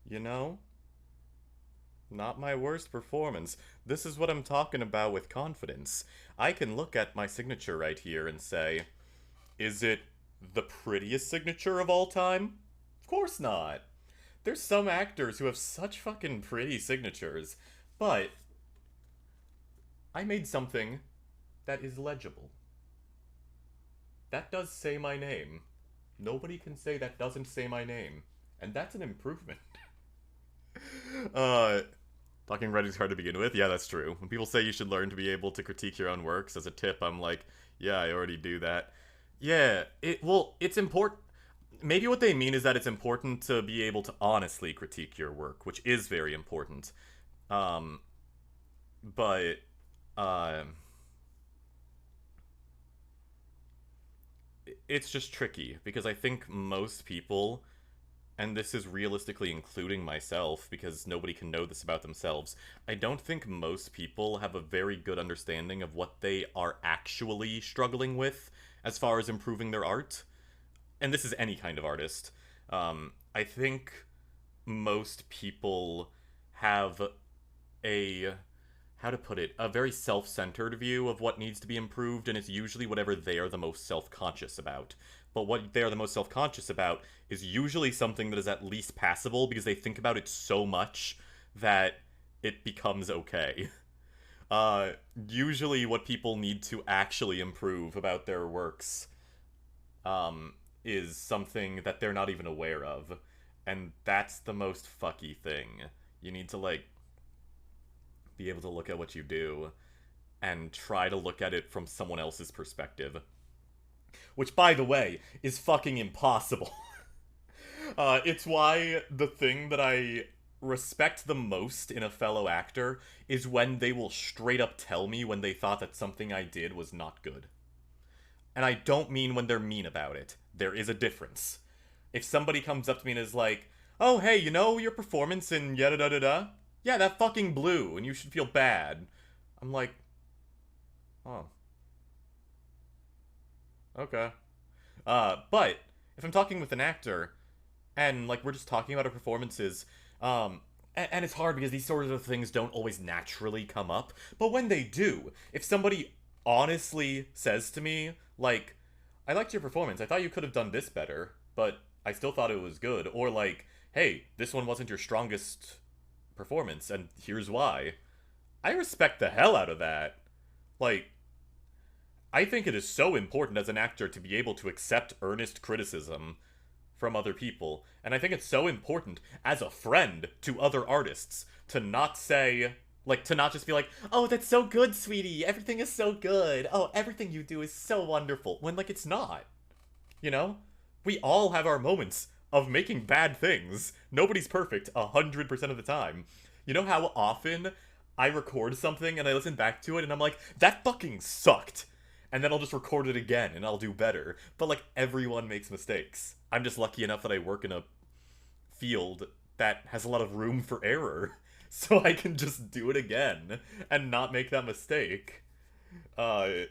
You know, not my worst performance. This is what I'm talking about with confidence. I can look at my signature right here and say, is it the prettiest signature of all time? Of course not. There's some actors who have such fucking pretty signatures, but I made something that is legible. That does say my name. Nobody can say that doesn't say my name. And that's an improvement. uh, Talking writing's hard to begin with. Yeah, that's true. When people say you should learn to be able to critique your own works as a tip, I'm like, yeah, I already do that. Yeah, it's important. Maybe what they mean is that it's important to be able to honestly critique your work, which is very important. Um, but uh, it's just tricky because I think most people, and this is realistically including myself because nobody can know this about themselves, I don't think most people have a very good understanding of what they are actually struggling with as far as improving their art. And this is any kind of artist. I think most people have a, how to put it, a very self-centered view of what needs to be improved, and it's usually whatever they are the most self-conscious about. But what they are the most self-conscious about is usually something that is at least passable because they think about it so much that it becomes okay. Usually what people need to actually improve about their works, is something that they're not even aware of. And that's the most fucky thing. You need to, like, be able to look at what you do and try to look at it from someone else's perspective. Which, by the way, is fucking impossible. It's why the thing that I respect the most in a fellow actor is when they will straight up tell me when they thought that something I did was not good. And I don't mean when they're mean about it. There is a difference. If somebody comes up to me and is like, oh, hey, you know your performance in yada da da da? Yeah, that fucking blew, and you should feel bad. I'm like, oh. Okay. But if I'm talking with an actor, and like we're just talking about our performances, and it's hard because these sort of things don't always naturally come up, but when they do, if somebody honestly says to me, like, I liked your performance, I thought you could have done this better, but I still thought it was good, or like, hey, this one wasn't your strongest performance, and here's why, I respect the hell out of that. Like, I think it is so important as an actor to be able to accept earnest criticism from other people. And I think it's so important as a friend to other artists to not say, like, to not just be like, oh, that's so good, sweetie. Everything is so good. Oh, everything you do is so wonderful. When, like, it's not. You know? We all have our moments of making bad things. Nobody's perfect 100% of the time. You know how often I record something and I listen back to it and I'm like, that fucking sucked. And then I'll just record it again and I'll do better. But, like, everyone makes mistakes. I'm just lucky enough that I work in a field that has a lot of room for error. So I can just do it again and not make that mistake. That's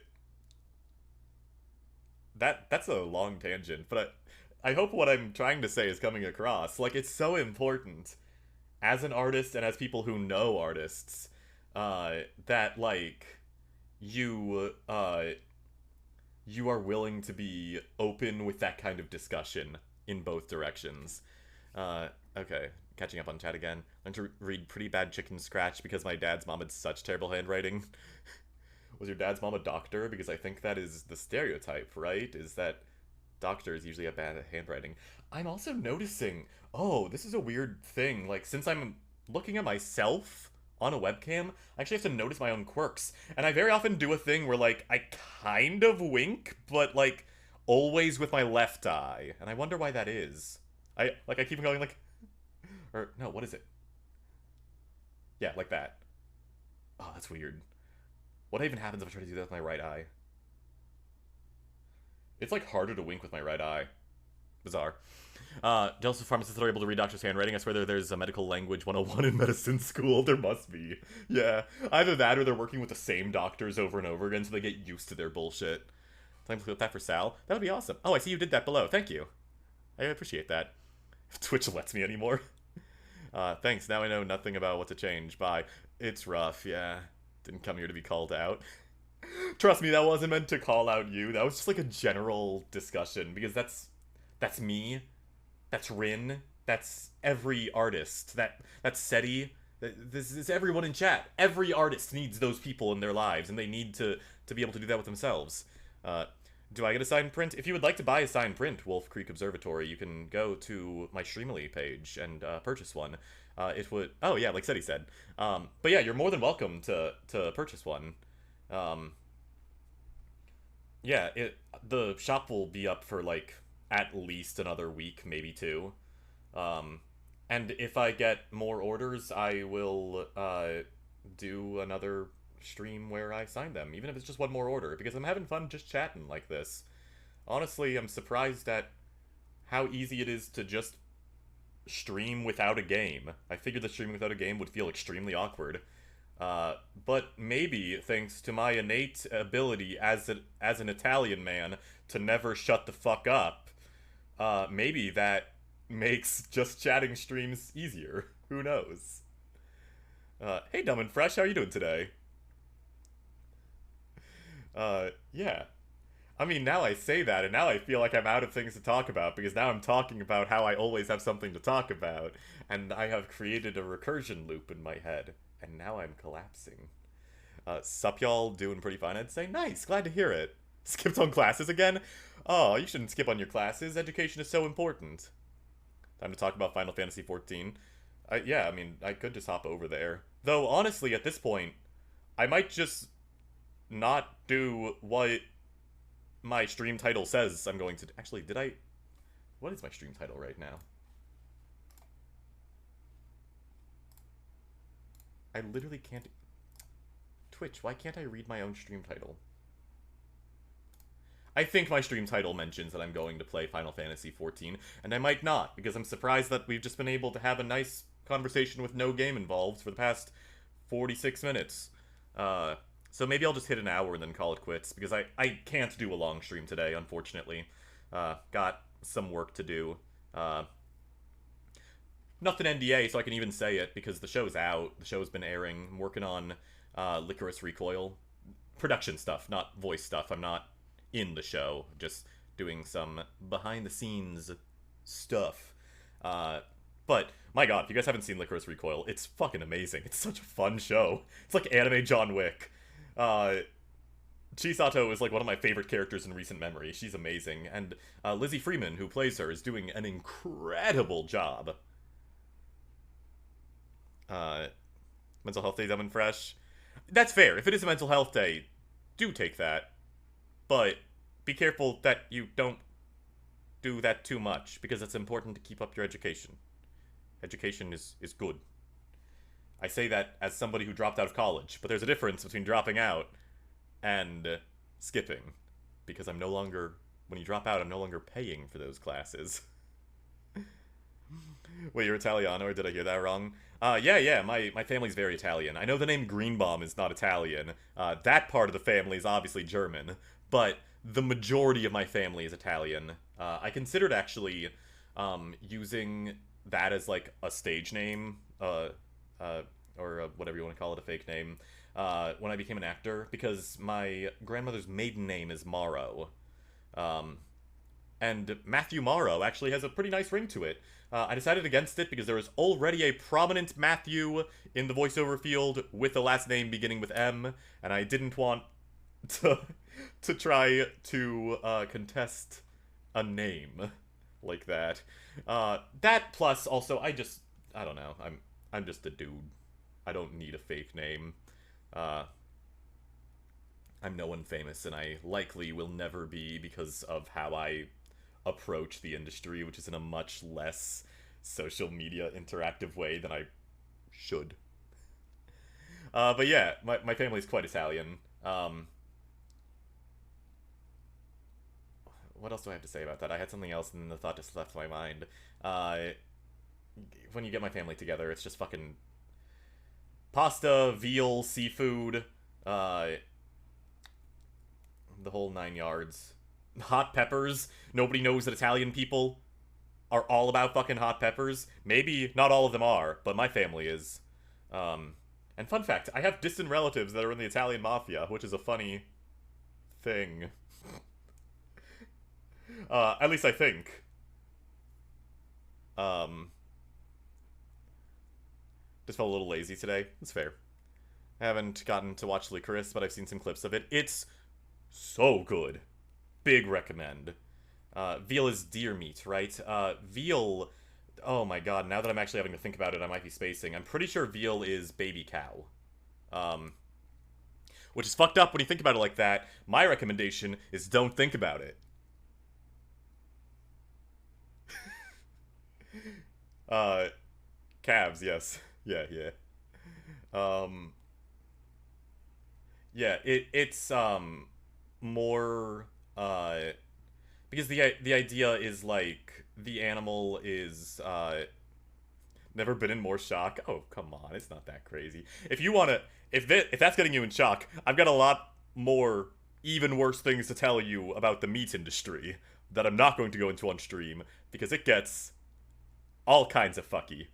a long tangent, but I hope what I'm trying to say is coming across. Like, it's so important as an artist and as people who know artists, that, like, you are willing to be open with that kind of discussion in both directions. Okay, catching up on chat again. Learned to read Pretty Bad Chicken Scratch because my dad's mom had such terrible handwriting. Was your dad's mom a doctor? Because I think that is the stereotype, right? Is that doctors usually have bad handwriting. I'm also noticing, oh, this is a weird thing. Like, since I'm looking at myself on a webcam, I actually have to notice my own quirks. And I very often do a thing where, like, I kind of wink, but, like, always with my left eye. And I wonder why that is. I keep going, like, or, no, what is it? Yeah, like that. Oh, that's weird. What even happens if I try to do that with my right eye? It's, like, harder to wink with my right eye. Bizarre. Jealous of pharmacists that are able to read doctors' handwriting. I swear there's a medical language 101 in medicine school. There must be. Yeah. Either that or they're working with the same doctors over and over again so they get used to their bullshit. Time to flip that for Sal. That would be awesome. Oh, I see you did that below. Thank you. I appreciate that. If Twitch lets me anymore. Thanks. Now I know nothing about what to change. Bye. It's rough, yeah. Didn't come here to be called out. Trust me, that wasn't meant to call out you. That was just like a general discussion because that's me. That's Rin. That's every artist. That's Seti. This is everyone in chat. Every artist needs those people in their lives, and they need to be able to do that with themselves. Do I get a signed print? If you would like to buy a signed print, Wolf Creek Observatory, you can go to my Streamily page and purchase one. It would... Oh, yeah, like Seti said. But yeah, you're more than welcome to purchase one. Yeah, the shop will be up for, like, at least another week, maybe two. And if I get more orders, I will do another stream where I sign them, even if it's just one more order, because I'm having fun just chatting like this. Honestly, I'm surprised at how easy it is to just stream without a game. I figured that streaming without a game would feel extremely awkward. But maybe, thanks to my innate ability as an Italian man to never shut the fuck up, maybe that makes just chatting streams easier. Who knows? Hey, Dumb and Fresh, how are you doing today? Yeah. I mean, now I say that, and now I feel like I'm out of things to talk about, because now I'm talking about how I always have something to talk about, and I have created a recursion loop in my head, and now I'm collapsing. Sup, y'all? Doing pretty fine, I'd say. Nice, glad to hear it. Skipped on classes again? Oh, you shouldn't skip on your classes. Education is so important. Time to talk about Final Fantasy XIV. Yeah, I mean, I could just hop over there. Though, honestly, at this point, I might just not do what my stream title says I'm going to. Actually, did I? What is my stream title right now? I literally can't. Twitch, why can't I read my own stream title? I think my stream title mentions that I'm going to play Final Fantasy XIV, and I might not, because I'm surprised that we've just been able to have a nice conversation with no game involved for the past 46 minutes. So maybe I'll just hit an hour and then call it quits, because I can't do a long stream today, unfortunately. Got some work to do. Nothing NDA, so I can even say it, because the show's out. The show's been airing. I'm working on Licorice Recoil. Production stuff, not voice stuff. I'm not in the show, just doing some behind-the-scenes stuff. But, my god, if you guys haven't seen Licorice Recoil, it's fucking amazing. It's such a fun show. It's like anime John Wick. Chisato is like one of my favorite characters in recent memory. She's amazing. And Lizzie Freeman, who plays her, is doing an incredible job. Mental health day dumb and fresh. That's fair. If it is a mental health day, do take that. But be careful that you don't do that too much, because it's important to keep up your education. Education is good. I say that as somebody who dropped out of college, but there's a difference between dropping out and skipping. Because I'm no longer, when you drop out, I'm no longer paying for those classes. Wait, you're Italiano, or did I hear that wrong? Yeah, my family's very Italian. I know the name Greenbaum is not Italian. That part of the family is obviously German. But the majority of my family is Italian. I considered actually using that as like a stage name, or whatever you want to call it, a fake name, when I became an actor, because my grandmother's maiden name is Morrow. And Matthew Morrow actually has a pretty nice ring to it. I decided against it because there is already a prominent Matthew in the voiceover field with a last name beginning with M, and I didn't want to try to contest a name like that. That plus also I don't know. I'm just a dude. I don't need a fake name. I'm no one famous, and I likely will never be because of how I approach the industry, which is in a much less social media interactive way than I should. But yeah, my family's quite Italian. What else do I have to say about that? I had something else and the thought just left my mind. When you get my family together, it's just fucking pasta, veal, seafood, the whole 9 yards. Hot peppers. Nobody knows that Italian people are all about fucking hot peppers. Maybe not all of them are, but my family is. And fun fact, I have distant relatives that are in the Italian mafia, which is a funny thing. At least I think. Just felt a little lazy today. It's fair. I haven't gotten to watch Licorice, but I've seen some clips of it. It's so good. Big recommend. Veal is deer meat, right? Veal... Oh my god, now that I'm actually having to think about it, I might be spacing. I'm pretty sure veal is baby cow. Which is fucked up when you think about it like that. My recommendation is don't think about it. Calves, yes. Yeah. Yeah, it's more because the idea is like the animal is never been in more shock. Oh, come on, it's not that crazy. If you want to if that's getting you in shock, I've got a lot more even worse things to tell you about the meat industry that I'm not going to go into on stream because it gets all kinds of fucky.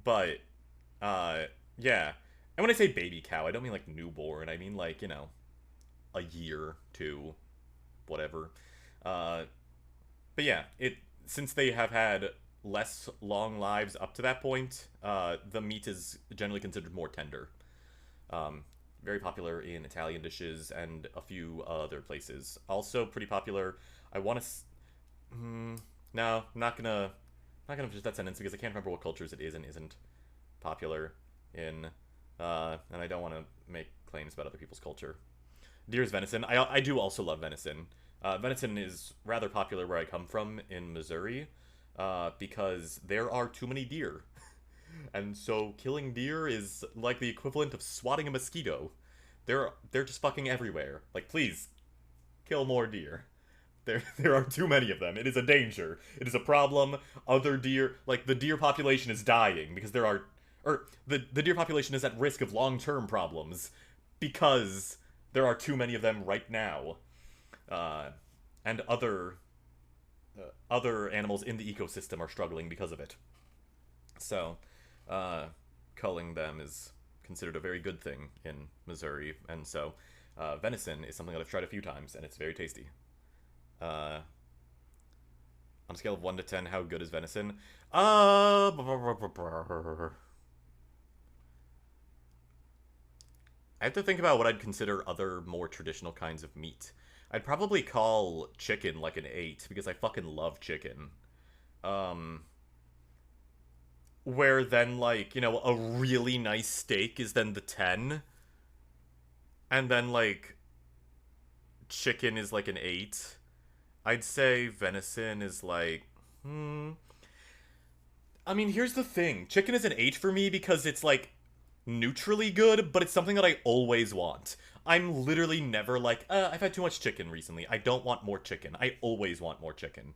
But yeah. And when I say baby cow, I don't mean like newborn. I mean like, you know, a year, two, whatever. But yeah, since they have had less long lives up to that point, the meat is generally considered more tender. Very popular in Italian dishes and a few other places. Also pretty popular. I want to... No, not gonna finish that sentence because I can't remember what cultures it is and isn't popular in, and I don't want to make claims about other people's culture. Deer is venison. I do also love venison. Venison is rather popular where I come from in Missouri, because there are too many deer. And so killing deer is like the equivalent of swatting a mosquito. They're just fucking everywhere. Like, please, kill more deer. There are too many of them. It is a danger. It is a problem. Other deer, like the deer population is dying because there are, or the deer population is at risk of long-term problems because there are too many of them right now. And other animals in the ecosystem are struggling because of it. So, culling them is considered a very good thing in Missouri, and so venison is something that I've tried a few times, and it's very tasty. On a scale of 1 to 10, how good is venison? I have to think about what I'd consider other more traditional kinds of meat. I'd probably call chicken like an 8 because I fucking love chicken. Um, where then, like, a really nice steak is then the 10, and then, like, chicken is like an 8. I'd say venison is like, I mean, here's the thing. Chicken is an 8 for me because it's, like, neutrally good, but it's something that I always want. I'm literally never like, I've had too much chicken recently. I don't want more chicken. I always want more chicken.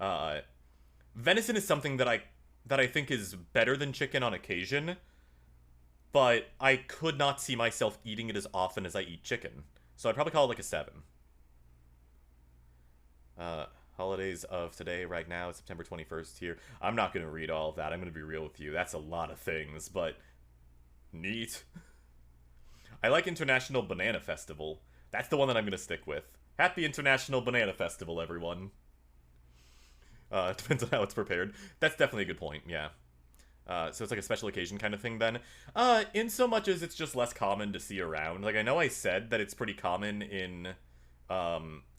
Uh, Venison is something that I think is better than chicken on occasion, but I could not see myself eating it as often as I eat chicken. So I'd probably call it like a 7. Holidays of today, right now, September 21st here. I'm not going to read all of that. I'm going to be real with you. That's a lot of things, but neat. I like International Banana Festival. That's the one that I'm going to stick with. Happy International Banana Festival, everyone. Depends on how it's prepared. That's definitely a good point, yeah. So it's like a special occasion kind of thing then. In so much as it's just less common to see around. Like, I know I said that it's pretty common in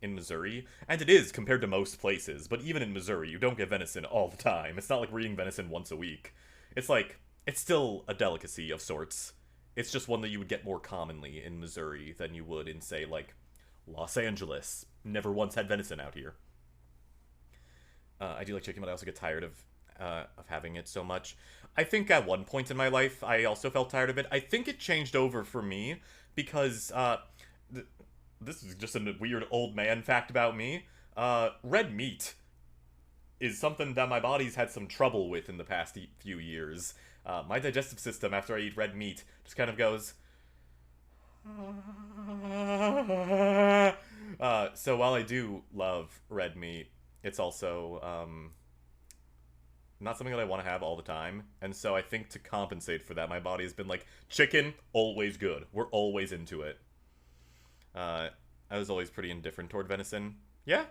Missouri, and it is compared to most places, but even in Missouri, you don't get venison all the time. It's not like we're eating venison once a week. It's like, it's still a delicacy of sorts. It's just one that you would get more commonly in Missouri than you would in, say, like, Los Angeles. Never once had venison out here. I do like chicken, but I also get tired of having it so much. I think at one point in my life, I also felt tired of it. I think it changed over for me because this is just a weird old man fact about me. Red meat is something that my body's had some trouble with in the past few years. My digestive system, after I eat red meat, just kind of goes. So while I do love red meat, it's also not something that I want to have all the time. And so I think to compensate for that, my body has been like, chicken, always good. We're always into it. I was always pretty indifferent toward venison. Yeah.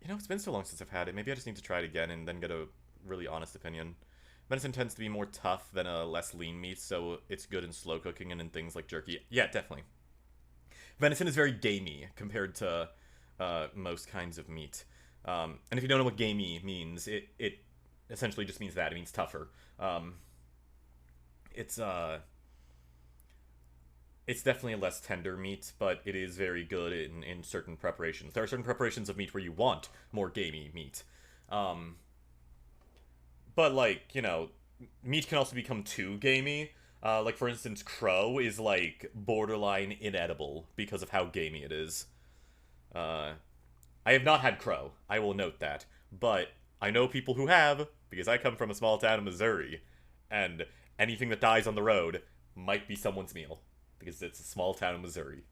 It's been so long since I've had it. Maybe I just need to try it again and then get a really honest opinion. Venison tends to be more tough than a less lean meat, so it's good in slow cooking and in things like jerky. Yeah, definitely. Venison is very gamey compared to most kinds of meat. And if you don't know what gamey means, it essentially just means that. It means tougher. It's definitely a less tender meat, but it is very good in certain preparations. There are certain preparations of meat where you want more gamey meat. But, like, meat can also become too gamey. Like, for instance, crow is, like, borderline inedible because of how gamey it is. I have not had crow. I will note that. But I know people who have, because I come from a small town in Missouri, and anything that dies on the road might be someone's meal, because it's a small town in Missouri.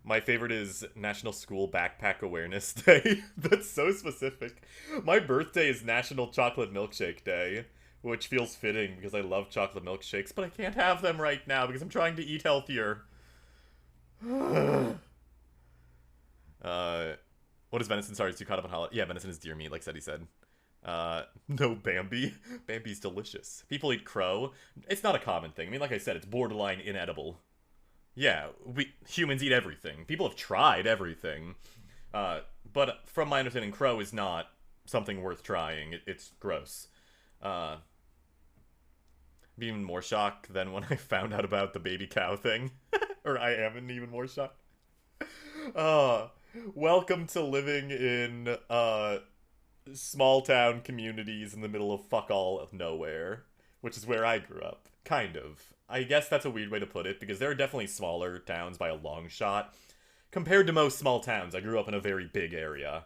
My favorite is National School Backpack Awareness Day. That's so specific. My birthday is National Chocolate Milkshake Day, which feels fitting because I love chocolate milkshakes, but I can't have them right now because I'm trying to eat healthier. What is venison? Sorry, it's too caught up on holiday. Yeah, venison is deer meat, like Seti said. No Bambi. Bambi's delicious. People eat crow. It's not a common thing. I mean, like I said, it's borderline inedible. Yeah, we humans eat everything. People have tried everything. Uh, but from my understanding, crow is not something worth trying. It's gross. Uh, be even more shocked than when I found out about the baby cow thing. Or I am in even more shock. Uh, welcome to living in small town communities in the middle of fuck all of nowhere, which is where I grew up. Kind of. I guess that's a weird way to put it because there are definitely smaller towns by a long shot. Compared to most small towns, I grew up in a very big area.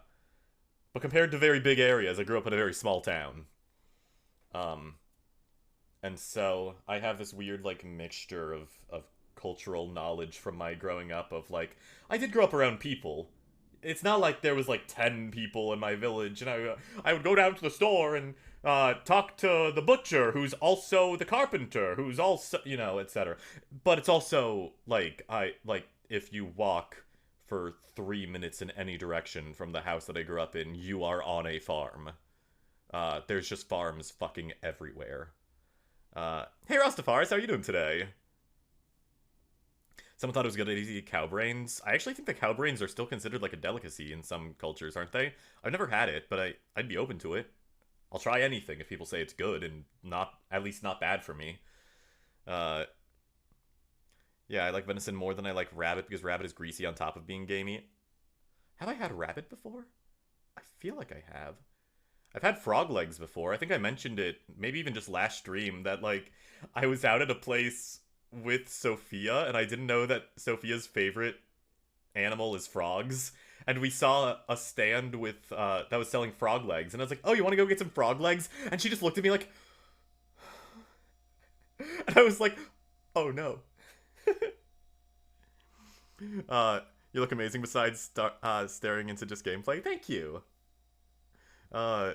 But compared to very big areas, I grew up in a very small town. Um, and so I have this weird like mixture of cultural knowledge from my growing up of like I did grow up around people. It's not like there was like 10 people in my village and I would go down to the store and talk to the butcher who's also the carpenter who's also, you know, etc. But it's also like I like if you walk for 3 minutes in any direction from the house that I grew up in, you are on a farm. There's just farms fucking everywhere. Hey Rastafari, how are you doing today? Someone thought it was a good idea to eat cow brains. I actually think the cow brains are still considered like a delicacy in some cultures, aren't they? I've never had it, but I'd be open to it. I'll try anything if people say it's good and not at least not bad for me. Uh, yeah, I like venison more than I like rabbit because rabbit is greasy on top of being gamey. Have I had rabbit before? I feel like I have. I've had frog legs before. I think I mentioned it, maybe even just last stream, that like I was out at a place with Sophia and I didn't know that Sophia's favorite animal is frogs. And we saw a stand with that was selling frog legs, and I was like, "Oh, you want to go get some frog legs?" And she just looked at me like, and I was like, "Oh no." You look amazing. Besides staring into just gameplay, thank you. Uh,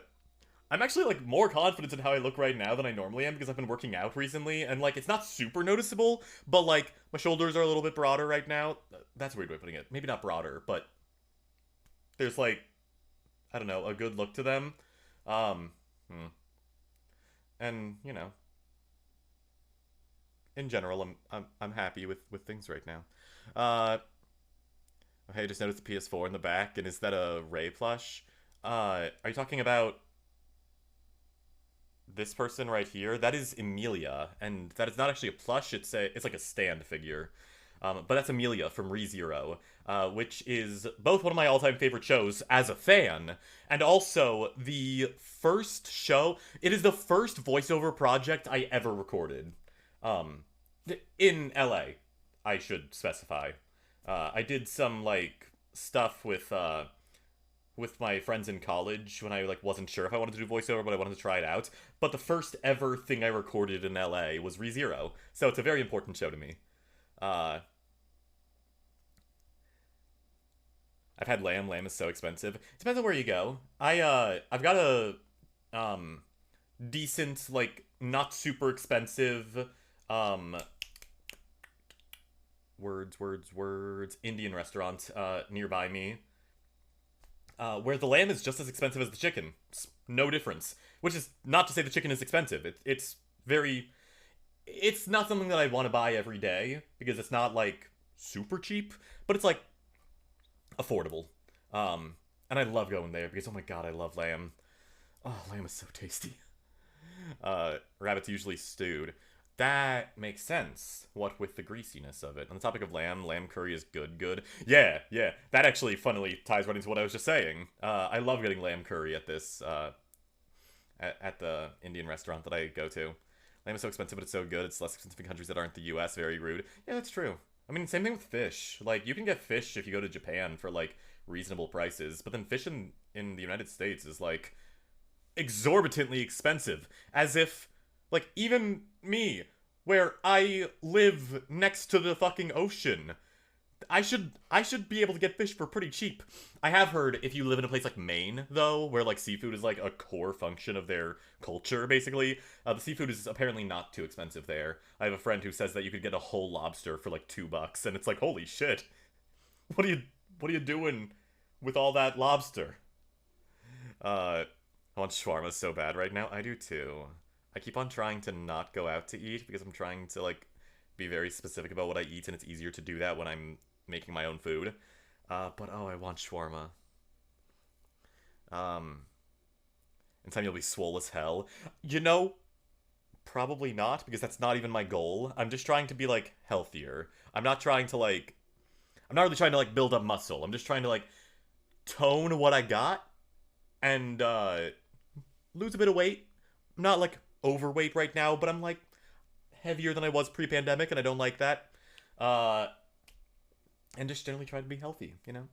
I'm actually like more confident in how I look right now than I normally am because I've been working out recently, and like it's not super noticeable, but like my shoulders are a little bit broader right now. That's a weird way of putting it. Maybe not broader, but there's like I don't know a good look to them. Um, hmm. And you know, in general, I'm happy with things right now. Uh, hey, just noticed the PS4 in the back, and is that a Ray plush? Are you talking about this person right here? That is Emilia, and that is not actually a plush. It's like a stand figure. But that's Amelia from ReZero, which is both one of my all-time favorite shows as a fan, and also the first show. It is the first voiceover project I ever recorded, um, in LA. I should specify. I did some like stuff with my friends in college when I like wasn't sure if I wanted to do voiceover, but I wanted to try it out. But the first ever thing I recorded in LA was ReZero, so it's a very important show to me. Uh, I've had lamb. Lamb is so expensive. It depends on where you go. I've got a um decent like not super expensive um words Indian restaurant nearby me. Where the lamb is just as expensive as the chicken. It's no difference. Which is not to say the chicken is expensive. It's very. It's not something that I want to buy every day because it's not like super cheap, but it's like affordable. And I love going there because oh my god, I love lamb. Oh, lamb is so tasty. Rabbit's usually stewed. That makes sense. What with the greasiness of it. On the topic of lamb, lamb curry is good. Yeah, yeah. That actually funnily ties right into what I was just saying. I love getting lamb curry at this at the Indian restaurant that I go to. Lamb is so expensive, but it's so good. It's less expensive in countries that aren't the U.S. Very rude. Yeah, that's true. I mean, same thing with fish. Like, you can get fish if you go to Japan for, like, reasonable prices. But then fish in the United States is, like, exorbitantly expensive. As if, like, even me, where I live next to the fucking ocean, I should be able to get fish for pretty cheap. I have heard if you live in a place like Maine, though, where like seafood is like a core function of their culture, basically, the seafood is apparently not too expensive there. I have a friend who says that you could get a whole lobster for like $2, and it's like holy shit. What are you what are you doing with all that lobster? I want shawarma so bad right now. I do too. I keep on trying to not go out to eat because I'm trying to like be very specific about what I eat, and it's easier to do that when I'm making my own food. But oh, I want shawarma. In time you'll be swole as hell. You know, probably not, because that's not even my goal. I'm just trying to be, like, healthier. I'm not trying to, like... I'm not really trying to, like, build up muscle. I'm just trying to, like, tone what I got and, lose a bit of weight. I'm not, like, overweight right now, but I'm, like, heavier than I was pre-pandemic, and I don't like that. And just generally try to be healthy, you know?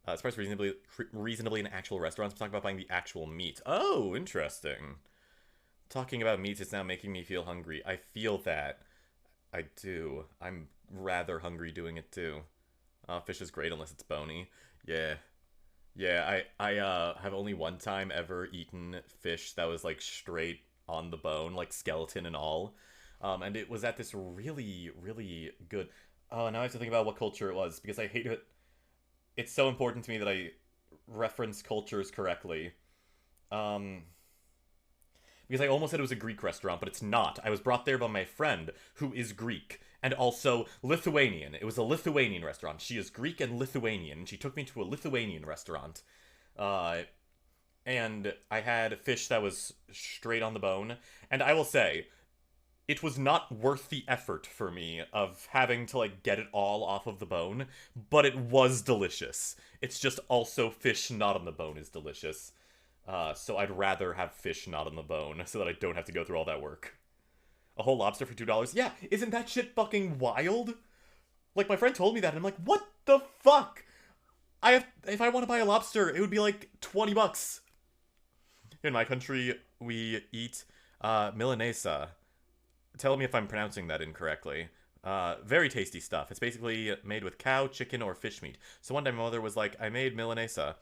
It's priced reasonably in actual restaurants. I'm talking about buying the actual meat. Oh, interesting. Talking about meat is now making me feel hungry. I feel that. I do. I'm rather hungry doing it too. Fish is great unless it's bony. Yeah. Yeah, I have only one time ever eaten fish that was, like, straight on the bone, like skeleton and all. And it was at this really, really good... Oh, now I have to think about what culture it was, because I hate it. It's so important to me that I reference cultures correctly. Because I almost said it was a Greek restaurant, but it's not. I was brought there by my friend, who is Greek, and also Lithuanian. It was a Lithuanian restaurant. She is Greek and Lithuanian. She took me to a Lithuanian restaurant. And I had fish that was straight on the bone. And I will say, it was not worth the effort for me of having to, like, get it all off of the bone, but it was delicious. It's just also fish not on the bone is delicious. So I'd rather have fish not on the bone so that I don't have to go through all that work. A whole lobster for $2? Yeah, isn't that shit fucking wild? Like, my friend told me that, and I'm like, what the fuck? If I want to buy a lobster, it would be like $20. In my country, we eat Milanesa. Tell me if I'm pronouncing that incorrectly. Very tasty stuff. It's basically made with cow, chicken, or fish meat. So one day my mother was like, I made Milanesa.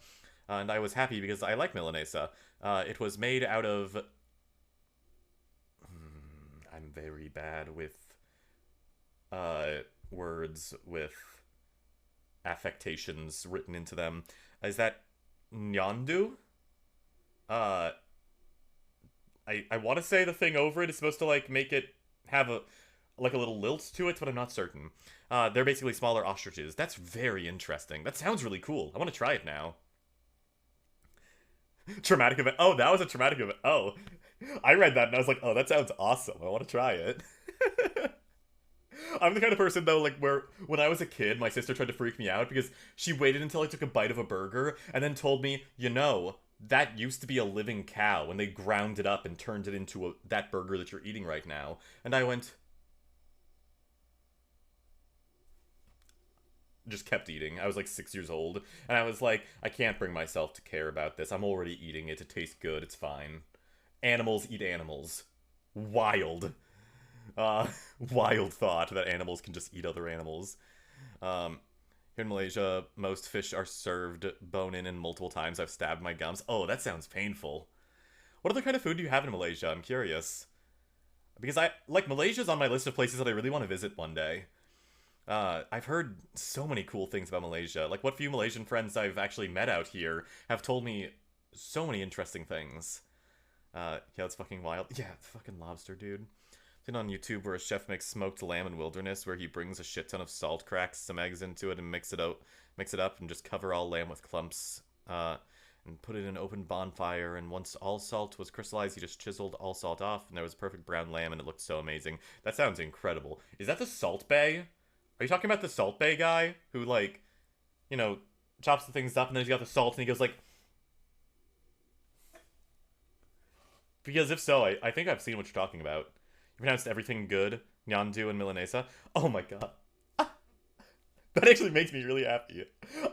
And I was happy because I like Milanesa. It was made out of... I'm very bad with words with affectations written into them. Is that Nyandu? I want to say the thing over it is supposed to, like, make it have a little lilt to it, but I'm not certain. They're basically smaller ostriches. That's very interesting. That sounds really cool. I want to try it now. Traumatic event. Oh, that was a traumatic event. Oh, I read that and I was like, oh, that sounds awesome. I want to try it. I'm the kind of person, though, like, where when I was a kid, my sister tried to freak me out because she waited until I took a bite of a burger and then told me, you know, that used to be a living cow and they ground it up and turned it into that burger that you're eating right now. And I went... just kept eating. I was like 6 years old, and I was like, I can't bring myself to care about this. I'm already eating it. It tastes good. It's fine. Animals eat animals. Wild. Wild thought that animals can just eat other animals. Here in Malaysia, most fish are served bone-in and multiple times I've stabbed my gums. Oh, that sounds painful. What other kind of food do you have in Malaysia? I'm curious. Because Malaysia's on my list of places that I really want to visit one day. I've heard so many cool things about Malaysia. Like, what few Malaysian friends I've actually met out here have told me so many interesting things. Yeah, it's fucking wild. Yeah, fucking lobster, dude. Seen on YouTube where a chef makes smoked lamb in wilderness, where he brings a shit ton of salt, cracks some eggs into it, and mix it up, and just cover all lamb with clumps, and put it in an open bonfire, and once all salt was crystallized, he just chiseled all salt off, and there was perfect brown lamb, and it looked so amazing. That sounds incredible. Is that the Salt Bay? Are you talking about the Salt Bay guy who, like, you know, chops the things up and then he's got the salt and he goes like... Because if so, I think I've seen what you're talking about. You pronounced everything good, Nyandu and Milanesa. Oh my god. That actually makes me really happy.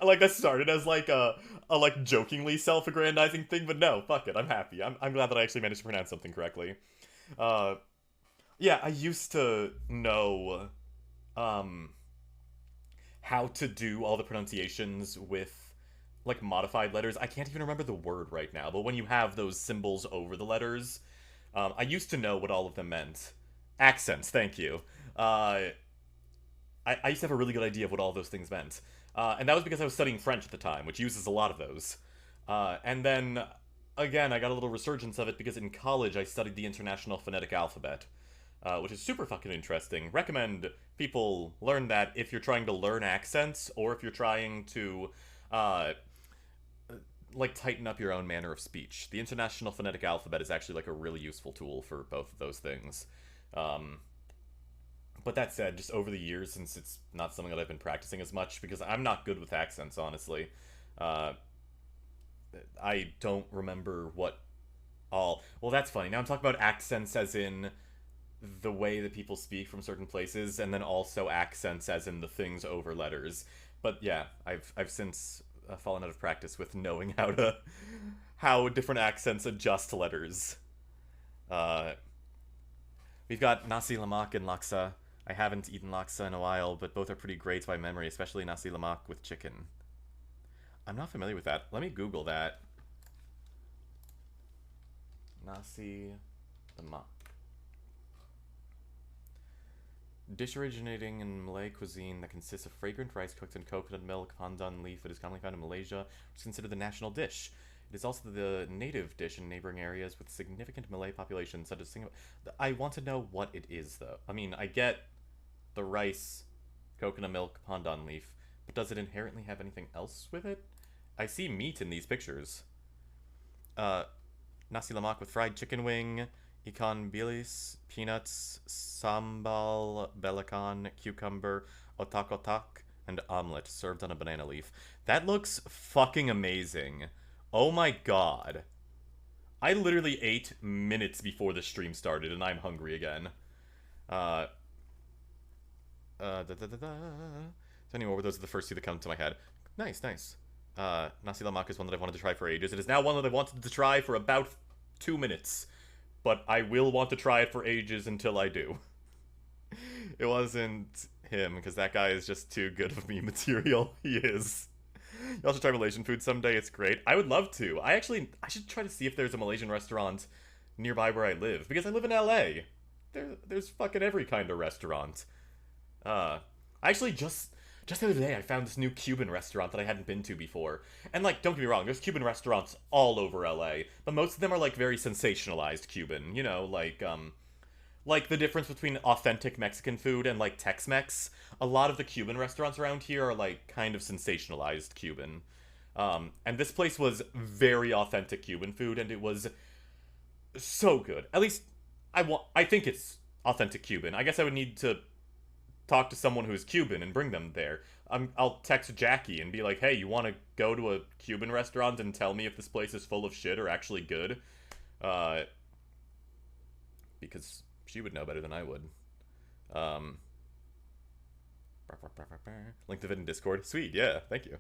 Like, that started as like a like jokingly self-aggrandizing thing, but no, fuck it, I'm happy. I'm glad that I actually managed to pronounce something correctly. Yeah, I used to know... how to do all the pronunciations with, like, modified letters. I can't even remember the word right now, but when you have those symbols over the letters, I used to know what all of them meant. Accents, thank you. I used to have a really good idea of what all those things meant. And that was because I was studying French at the time, which uses a lot of those. And then, again, I got a little resurgence of it because in college I studied the International Phonetic Alphabet. which is super fucking interesting. Recommend people learn that if you're trying to learn accents or if you're trying to, uh, like, tighten up your own manner of speech. The International Phonetic Alphabet is actually, like, a really useful tool for both of those things. Um, but that said, just over the years, since it's not something that I've been practicing as much, because I'm not good with accents, honestly, uh, I don't remember what all. Well, that's funny. Now I'm talking about accents as in the way that people speak from certain places, and then also accents as in the things over letters. But yeah, I've since fallen out of practice with knowing how different accents adjust letters. Uh, we've got nasi lemak and laksa. I haven't eaten laksa in a while, but both are pretty great by memory, especially nasi lemak with chicken. I'm not familiar with that. Let me Google that. Nasi lemak. Dish originating in Malay cuisine that consists of fragrant rice cooked in coconut milk, pandan leaf. It is commonly found in Malaysia, which is considered the national dish. It is also the native dish in neighboring areas with significant Malay populations, such as Singapore. I want to know what it is, though. I mean, I get the rice, coconut milk, pandan leaf, but does it inherently have anything else with it? I see meat in these pictures. Nasi lemak with fried chicken wing, ikan bilis, peanuts, sambal belacan, cucumber, otak-otak, and omelet served on a banana leaf. That looks fucking amazing. Oh my god. I literally ate minutes before the stream started and I'm hungry again. So anyway, those are the first two that come to my head. Nice, nice. Nasi lemak is one that I've wanted to try for ages. It is now one that I've wanted to try for about 2 minutes. But I will want to try it for ages until I do. It wasn't him, because that guy is just too good of meme material. He is. You also try Malaysian food someday, it's great. I would love to. I should try to see if there's a Malaysian restaurant nearby where I live, because I live in LA. There's fucking every kind of restaurant. I actually just the other day I found this new Cuban restaurant that I hadn't been to before. And like, don't get me wrong, there's Cuban restaurants all over LA, but most of them are like very sensationalized Cuban, you know, like the difference between authentic Mexican food and like Tex-Mex. A lot of the Cuban restaurants around here are like kind of sensationalized Cuban. And this place was very authentic Cuban food, and it was so good. At least I think it's authentic Cuban. I guess I would need to talk to someone who's Cuban and bring them there. I'll text Jackie and be like, hey, you want to go to a Cuban restaurant and tell me if this place is full of shit or actually good? Because she would know better than I would. Link the vid in Discord. Sweet, yeah, thank you.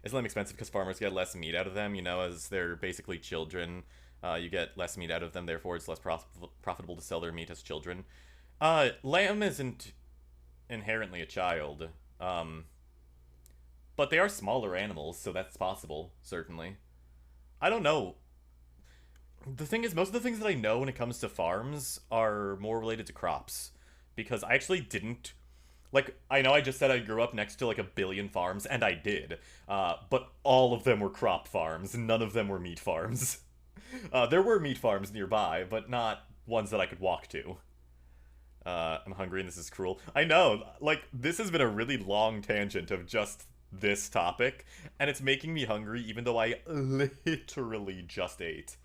It's less expensive because farmers get less meat out of them, you know, as they're basically children. You get less meat out of them, therefore it's less profitable to sell their meat as children. Lamb isn't inherently a child, but they are smaller animals, so that's possible, certainly. I don't know. The thing is, most of the things that I know when it comes to farms are more related to crops, because I actually didn't, like, I know I just said I grew up next to like 1 billion farms, and I did, but all of them were crop farms, none of them were meat farms. There were meat farms nearby, but not ones that I could walk to. I'm hungry and this is cruel. I know, like, this has been a really long tangent of just this topic, and it's making me hungry even though I literally just ate.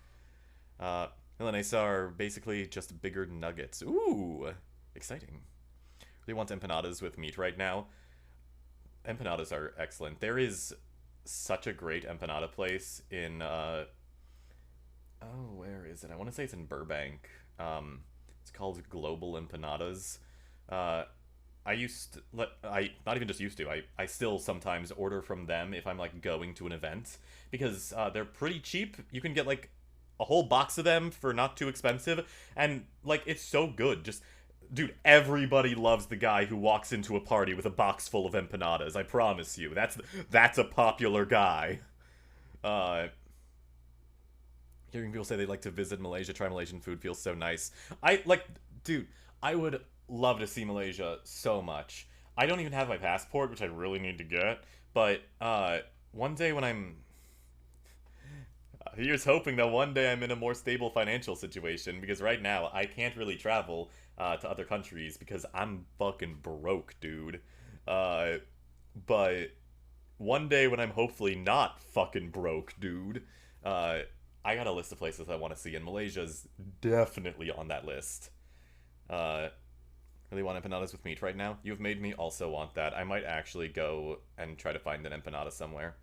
Milanesa are basically just bigger nuggets. Ooh, exciting. Really want empanadas with meat right now. Empanadas are excellent. There is such a great empanada place in, oh, where is it? I want to say it's in Burbank. It's called Global Empanadas. I used to, not even just used to, I still sometimes order from them if I'm, like, going to an event, because, they're pretty cheap. You can get, like, a whole box of them for not too expensive, and, like, it's so good. Just, dude, everybody loves the guy who walks into a party with a box full of empanadas, I promise you. That's a popular guy. Hearing people say they like to visit Malaysia, try Malaysian food feels so nice. Dude, I would love to see Malaysia so much. I don't even have my passport, which I really need to get, but, one day when I'm... Here's hoping that one day I'm in a more stable financial situation, because right now I can't really travel. to other countries because I'm fucking broke, dude. But one day when I'm hopefully not fucking broke, dude, uh, I got a list of places I want to see, and Malaysia's definitely on that list. Uh, really want empanadas with meat right now? You've made me also want that. I might actually go and try to find an empanada somewhere.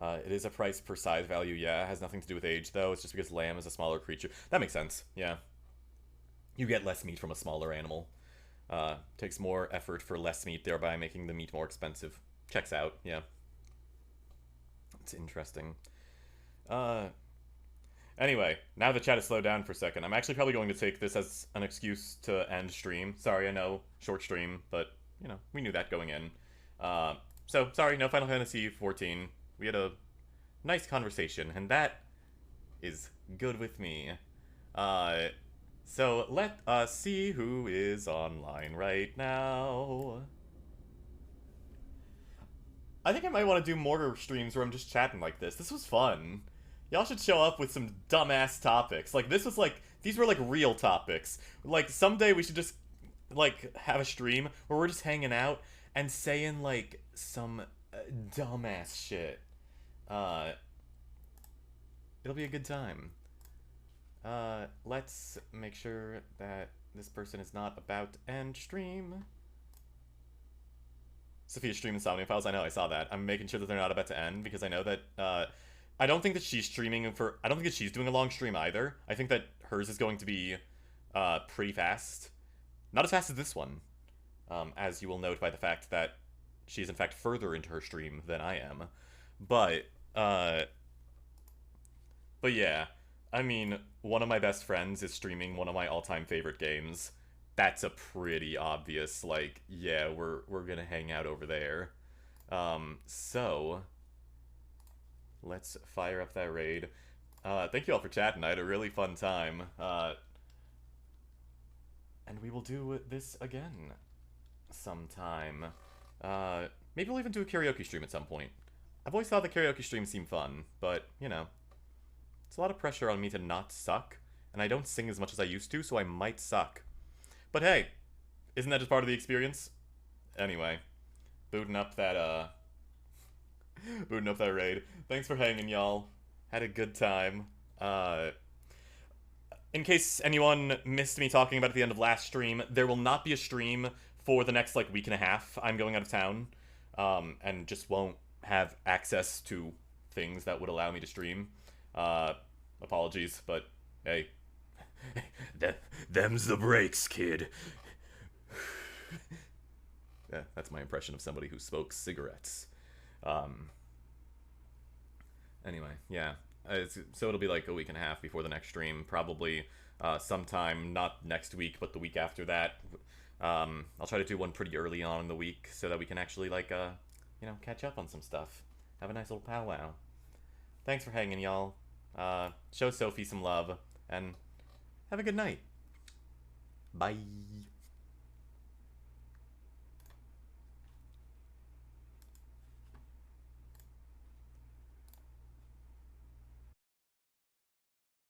It is a price per size value, yeah. It has nothing to do with age, though. It's just because lamb is a smaller creature. That makes sense, yeah. You get less meat from a smaller animal. Takes more effort for less meat, thereby making the meat more expensive. Checks out, yeah. It's interesting. Uh, anyway, now the chat has slowed down for a second. I'm actually probably going to take this as an excuse to end stream. Sorry, I know, short stream, but, you know, we knew that going in. So, sorry, no Final Fantasy XIV. We had a nice conversation, and that is good with me. So let us see who is online right now. I think I might want to do more streams where I'm just chatting like this. This was fun. Y'all should show up with some dumbass topics. Like, this was like, these were like real topics. Like, someday we should just, like, have a stream where we're just hanging out and saying, like, some dumbass shit. It'll be a good time. Let's make sure that this person is not about to end stream. Sophia's stream Insomnia Files, I know, I saw that. I'm making sure that they're not about to end because I know that, I don't think that she's streaming for, I don't think that she's doing a long stream either. I think that hers is going to be, pretty fast. Not as fast as this one, as you will note by the fact that she's in fact further into her stream than I am. But yeah, I mean, one of my best friends is streaming one of my all-time favorite games. That's a pretty obvious, like, yeah, we're gonna hang out over there. So let's fire up that raid. Thank you all for chatting. I had a really fun time. And we will do this again sometime. Maybe we'll even do a karaoke stream at some point. I've always thought the karaoke streams seem fun, but, you know, it's a lot of pressure on me to not suck, and I don't sing as much as I used to, so I might suck. But hey, isn't that just part of the experience? Anyway, booting up that raid. Thanks for hanging, y'all. Had a good time. In case anyone missed me talking about at the end of last stream, there will not be a stream for the next, like, week and a half. I'm going out of town, and just won't have access to things that would allow me to stream. Apologies, but hey. Them's the breaks, kid. Yeah, that's my impression of somebody who smokes cigarettes. Anyway, yeah. So it'll be like a week and a half before the next stream. Probably sometime, not next week, but the week after that. I'll try to do one pretty early on in the week so that we can actually, like, you know, catch up on some stuff. Have a nice little powwow. Thanks for hanging, y'all. Show Sophie some love, and have a good night. Bye.